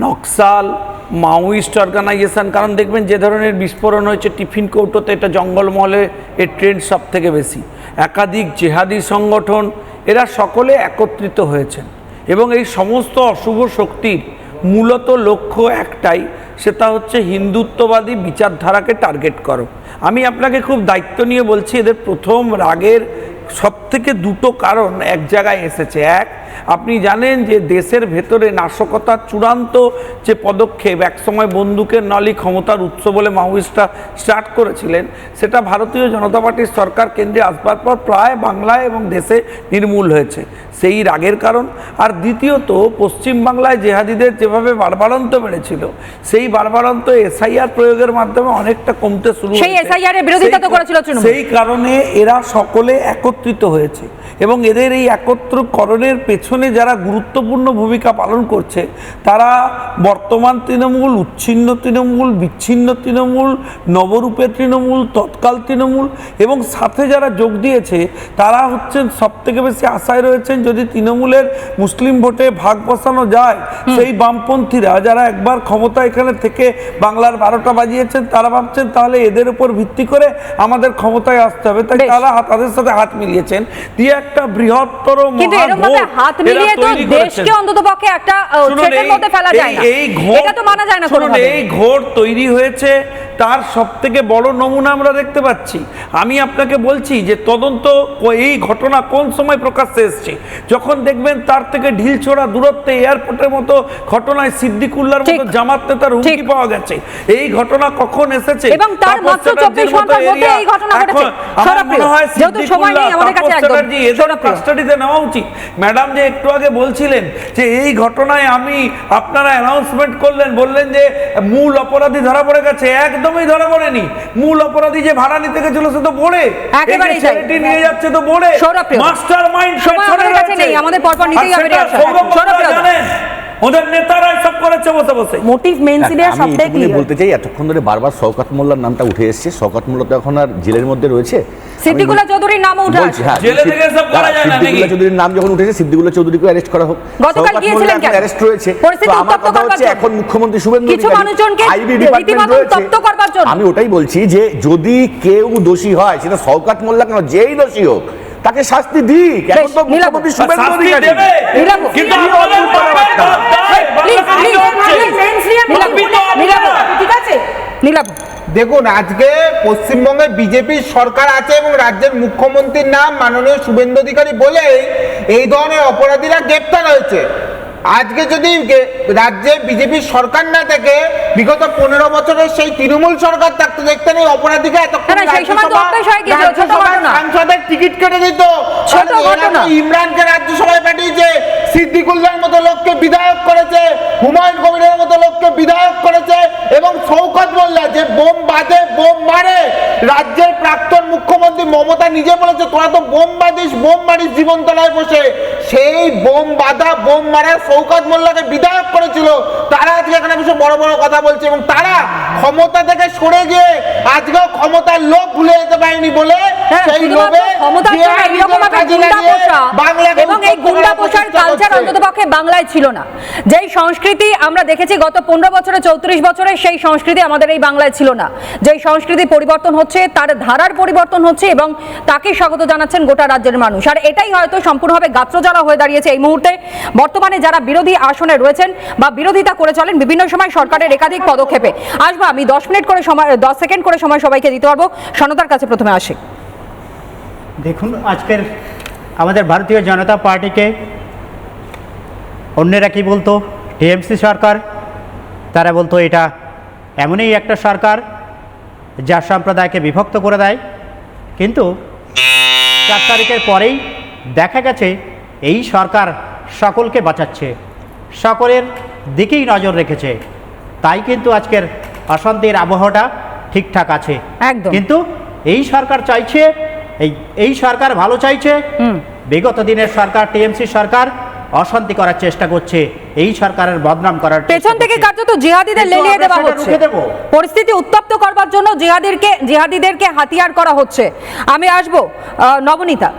S11: নকশাল, মাওয়িস্ট অর্গানাইজেশন, কারণ দেখবেন যে ধরনের বিস্ফোরণ হয়েছে টিফিন কৌটোতে, এটা জঙ্গলমহলে এর ট্রেন্ড সব থেকে বেশি, একাধিক জেহাদি সংগঠন, এরা সকলে একত্রিত হয়েছেন এবং এই সমস্ত অশুভ শক্তির মূলত লক্ষ্য একটাই, সেটা হচ্ছে হিন্দুত্ববাদী বিচারধারাকে টার্গেট করো। আমি আপনাকে খুব দায়িত্ব নিয়ে বলছি, এদের প্রথম রাগের সবথেকে দুটো কারণ এক জায়গায় এসেছে। এক, আপনি জানেন যে দেশের ভেতরে নাশকতার চূড়ান্ত যে পদক্ষেপ, একসময় বন্দুকের নলি ক্ষমতার উৎস বলে মাওয়িস্টরা স্টার্ট করেছিলেন, সেটা ভারতীয় জনতা পার্টির সরকার কেন্দ্রে আসবার পর প্রায় বাংলায় এবং দেশে নির্মূল হয়েছে, সেই রাগের কারণ। আর দ্বিতীয়ত, পশ্চিমবাংলায় জেহাদিদের যেভাবে বাড়বাড়ন্ত বেড়েছিল, সেই বাড়বাড়ন্ত এসআইআর প্রয়োগের মাধ্যমে অনেকটা কমতে শুরু হয়েছে।
S3: সেই এসআইআর এর বিরোধিতা তো করেছিল তৃণমূল।
S11: সেই কারণে এরা সকলে একত্রিত হয়েছে এবং এদের এই একত্রকরণের পেছনে যারা গুরুত্বপূর্ণ ভূমিকা পালন করছে, তারা বর্তমান তৃণমূল, উচ্ছিন্ন তৃণমূল, বিচ্ছিন্ন তৃণমূল, নবরূপের তৃণমূল, তৎকাল তৃণমূল, এবং সাথে যারা যোগ দিয়েছে তারা হচ্ছেন সবথেকে বেশি আশায় রয়েছেন, যদি তৃণমূলের মুসলিম ভোটে ভাগ বসানো যায়, সেই বামপন্থীরা যারা একবার ক্ষমতা এখানে থেকে বাংলার 12টা বাজিয়েছেন, তারা ভাবছেন তাহলে এদের উপর ভিত্তি করে আমাদের ক্ষমতায় আসতে হবে, তাই তারা তাদের সাথে হাত মিলিয়েছেন, দিয়ে একটা বৃহত্তর
S3: হাত মিলিয়ে তো দেশকে অন্ততপক্ষে একটা থ্রেটের মধ্যে ফেলা যায় না, এটা তো মানা যায় না কোনোভাবে।
S11: এই ঘোর তৈরি হয়েছে, তার সবথেকে বড় নমুনা আমরা দেখতে পাচ্ছি। আমি আপনাকে বলছি যে তদন্ত এই ঘটনা কোন সময় প্রকাশ্যে এসছে, যখন দেখবেন তার থেকে ঢিল ছোড়া দূরত্বে এয়ারপোর্টের মতো ঘটনায় সিদ্দিকুল্লাহর মতো জামাত নেতার হুমকি পাওয়া গেছে। এই ঘটনা কখন এসেছে
S3: এবং তার মাত্র 24 ঘন্টার মধ্যে এই ঘটনা ঘটেছে। যেহেতু সময় নেই আমাদের কাছে, একদম
S11: কাস্টাডিতে নেওয়া উচিত। ম্যাডাম যে একটু আগে বলছিলেন যে এই ঘটনায় আপনারা অ্যানাউন্সমেন্ট করলেন, বললেন যে মূল অপরাধী ধরা পড়ে গেছে, একদমই ধরা পড়েনি। মূল অপরাধী যে ভাড়া নিতে গেছিল সে তো বোর্ডে,
S3: একেবারে
S11: চ্যারিটি নিয়ে যাচ্ছে তো বোর্ডে, মাস্টার মাইন্ড
S3: সময় আমাদের কাছে নেই, আমাদের পরপর নিতেই হবে।
S11: জানেন ওদের নেতারাই সব করেছে বসে বসে।
S15: মোটিভ মেইন সিরিয়াস সবটাই ক্লিয়ার।
S10: বলতে চাই, এতক্ষণ ধরে বারবার শওকত মোল্লার নামটা উঠে এসেছে। শওকত মোল্লা তো এখন আর জেলের মধ্যে রয়েছে,
S3: সিদ্দিকুল্লাহ চৌধুরীর নামও উঠে আসছে।
S11: জেলে থেকে সব করা যায় না নাকি?
S10: সিদ্দিকুল্লাহ চৌধুরীর নাম যখন উঠেছে, সিদ্দিকুল্লাহ চৌধুরীকে অ্যারেস্ট করা হোক।
S3: গতকাল গিয়েছিলেন কেন?
S10: অ্যারেস্ট রয়েছে।
S3: পরিস্থিতি
S10: আমার
S3: উত্তপ্ত
S10: কথা
S3: করবার
S10: হচ্ছে,
S3: জন্য
S10: এখন মুখ্যমন্ত্রী শুভেন্দু
S3: কিছু মানুষজনকে রীতিমতো উত্তপ্ত করবার জন্য।
S10: আমি ওটাই বলছি যে যদি কেউ দোষী হয়, সেটা শওকত মোল্লা কেন, যেই দোষী হোক তাকে শাস্তি দিক। এখন তো মুখ্যমন্ত্রী শুভেন্দু অধিকারী,
S11: কিন্তু
S14: দেখুন, আজকে পশ্চিমবঙ্গে বিজেপির সরকার আছে এবং রাজ্যের মুখ্যমন্ত্রীর নাম মাননীয় শুভেন্দু অধিকারী বলেই এই ধরনের অপরাধীরা গ্রেপ্তার হয়েছে। আজকে যদি রাজ্যে বিজেপির সরকার না থাকে, বিগত 15 বছরের সেই তৃণমূল সরকার থাকতো, দেখতেন এই অপরাধীকে এতক্ষণ সাংসদের টিকিট কেটে দিত। ইমরানকে রাজ্যসভায় পাঠিয়েছে, সিদ্দিকুল্লাহর মতো লোককে বিধায়ক করেছে, হুমায়ুন কবিরের মতো লোককে বিধায়ক করেছে, এবং শওকত মোল্লা যে বোম বাঁধে, বোম মারে, রাজ্যের প্রাক্তন মুখ্যমন্ত্রী মমতা নিজে বলেছে তোরা তো বোম বাঁধিস, বোম মারিস জীবনতলায় বসে। সেই বোম বাঁধা, বোম মারা শওকত মোল্লাকে বিধায়ক করেছিল, তারা আজকে এখানে বসে বড় বড় কথা বলছে, এবং তারা ক্ষমতা থেকে সরে গিয়ে আজকেও ক্ষমতার লোভ ভুলে যেতে পারেনি বলে সেই লোভে
S3: এবং এই গুন্ডা পোষার কালচার অন্ততপক্ষে বাংলায় ছিল না। যেই সংস্কৃতি আমরা দেখেছি গত 15 বছরে, 34 বছরে, সেই সংস্কৃতি আমাদের এই বাংলায় ছিল না। যেই সংস্কৃতি পরিবর্তন হচ্ছে, তার ধারার পরিবর্তন হচ্ছে এবং তাকে স্বাগত জানাচ্ছেন গোটা রাজ্যের মানুষ। আর এটাই হয়তো সম্পূর্ণভাবে গাত্রজ্বালা হয়ে দাঁড়িয়েছে এই মুহূর্তে। বর্তমানে যারা বিরোধী আসনে রয়েছেন বা বিরোধিতা করে চলেন বিভিন্ন সময় সরকারের একাধিক পদক্ষেপে, আসবো আমি 10 সেকেন্ড করে সময় সবাইকে দিতে পারবো। সনতার কাছে প্রথমে আসি।
S13: দেখুন, আজকের আমাদের ভারতীয় জনতা পার্টিকে অন্যেরা কি বলতো, টিএমসি সরকার, তারা বলতো এটা এমনই একটা সরকার যা সম্প্রদায়কে বিভক্ত করে দেয়। কিন্তু 4 তারিখের পরেই দেখা গেছে এই সরকার সকলকে বাঁচাচ্ছে, সকলের দিকেই নজর রেখেছে, তাই কিন্তু আজকের অশান্তির আবহাওয়াটা ঠিকঠাক আছে।
S3: একদম।
S13: কিন্তু এই সরকার চাইছে, এই সরকার ভালো চাইছে, বিগত দিনের সরকার টিএমসি সরকার অশান্তি করার চেষ্টা করছে, এই সরকারের বদনাম করার
S3: পেছন থেকে কার্যত জিহাদিদের লেলিয়ে দেওয়া হচ্ছে, পরিস্থিতি উত্তপ্ত করবার জন্য জিহাদিদেরকে হাতিয়ার করা হচ্ছে। আমি আসবো নবনীতা।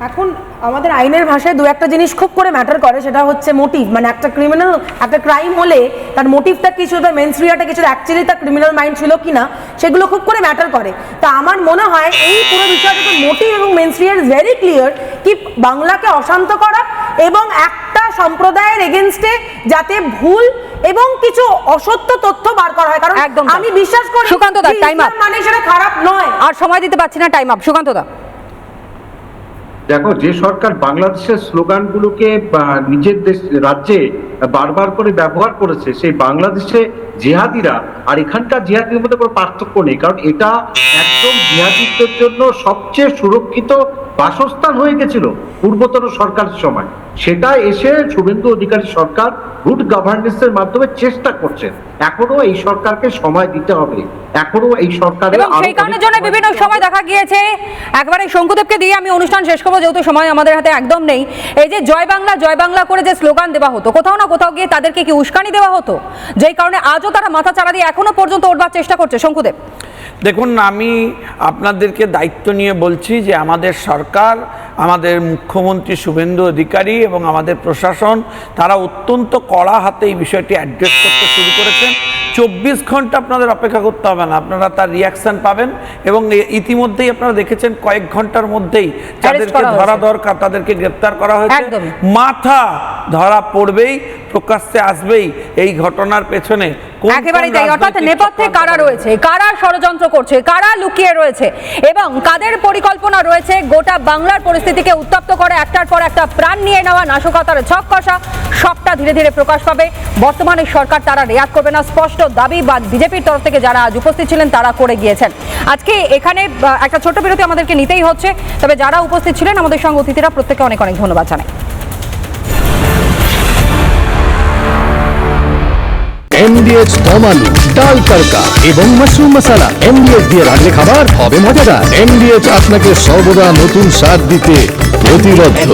S15: এখন আমাদের আইনের ভাষায় দু একটা জিনিস খুব করে ম্যাটার করে, সেটা হচ্ছে মোটিভ। মানে একটা ক্রিমিনাল, একটা ক্রাইম হলে তার মোটিভটা কি ছিল, তার মেন্সরিয়াটা কি ছিল, অ্যাকচুয়ালি তার ক্রিমিনাল মাইন্ড ছিল কিনা, সেগুলো খুব করে ম্যাটার করে। তা আমার মনে হয় এই পুরো বিষয়টাতে মোটিভ এবং মেন্সরিয়া ইজ ভেরি ক্লিয়ার, কি বাংলাকে অশান্ত করা এবং একটা সম্প্রদায়ের এগেনস্টে যাতে ভুল এবং কিছু অসত্য তথ্য বার করা হয়। কারণ আমি বিশ্বাস করি
S3: সুকান্ত দা, টাইম আপ,
S15: মানে সেটা খারাপ নয়।
S3: আর সময় দিতে পারছি না, টাইম আপ। সুকান্ত দা,
S16: দেখো, যে সরকার বাংলাদেশের স্লোগানগুলোকে নিজের দেশ রাজ্যে বারবার করে ব্যবহার করেছে, সেই বাংলাদেশে জিহাদিরা আর এখানকার জিহাদিদের মধ্যে কোনো পার্থক্য নেই, কারণ এটা একদম জিহাদিদের জন্য সবচেয়ে সুরক্ষিত বাসস্থান হয়ে গেছিল পূর্বতন সরকারের সময়। সেটা এসে শুভেন্দু অধিকারী সরকার গুড গভর্নেন্সের মাধ্যমে চেষ্টা করছে। এখনো এই সরকারকে সময় দিতে হবে, এখনো এই সরকারের
S3: সেই কারণের জন্য বিভিন্ন সময় দেখা গিয়েছে। একবারে শঙ্কুদেবকে দিয়ে আমি অনুষ্ঠান শেষ করবো, যেহেতু সময় আমাদের হাতে একদম নেই। এই যে জয় বাংলা করে যে স্লোগান দেওয়া হতো, কোথাও না কোথাও গিয়ে তাদেরকে কি উস্কানি দেওয়া হতো, যেই কারণে আজও তারা মাথা চাড়া দিয়ে এখনো পর্যন্ত উঠবার চেষ্টা করছে? শঙ্কুদেব,
S11: দেখুন, আমি আপনাদেরকে দায়িত্ব নিয়ে বলছি যে আমাদের সরকার, আমাদের মুখ্যমন্ত্রী শুভেন্দু অধিকারী এবং আমাদের প্রশাসন, তারা অত্যন্ত কড়া হাতে এই বিষয়টি অ্যাড্রেস করতে শুরু করেছেন। 24 ঘন্টা আপনাদের অপেক্ষা করতে হবে না, আপনারা তার রিয়াকশন পাবেন। এবং ইতিমধ্যেই আপনারা দেখেছেন কয়েক ঘন্টার মধ্যেই যাদেরকে ধরা দরকার তাদেরকে গ্রেপ্তার করা হয়েছে। মাথা ধরা পড়বেই, প্রকাশ্যে আসবেই এই ঘটনার পেছনে
S3: একেবারেই তাই। অর্থাৎ নেপথ্যে কারা রয়েছে, কারা ষড়যন্ত্র করছে, কারা লুকিয়ে রয়েছে এবং কাদের পরিকল্পনা রয়েছে গোটা বাংলার পরিস্থিতিকে উত্তপ্ত করে একটার পর একটা প্রাণ নিয়ে নেওয়া, নাশকতার ছক কষা, সবটা ধীরে ধীরে প্রকাশ পাবে। বর্তমানে সরকার তারা রেয়াত করবে না, স্পষ্ট দাবি বা বিজেপির তরফ থেকে যারা আজ উপস্থিত ছিলেন তারা করে গিয়েছেন। আজকে এখানে একটা ছোট্ট বিরতি আমাদেরকে নিতেই হচ্ছে, তবে যারা উপস্থিত ছিলেন আমাদের সঙ্গে অতিথিরা প্রত্যেকে অনেক অনেক ধন্যবাদ জানাই।
S1: MDH দম আলু, ডাল তড়কা এবং মাশরুম মশলা। MDH দিয়ে রান্না খাবার হবে মজাদার। MDH আপনাকে সর্বদা নতুন স্বাদ দিতে প্রতিবদ্ধ।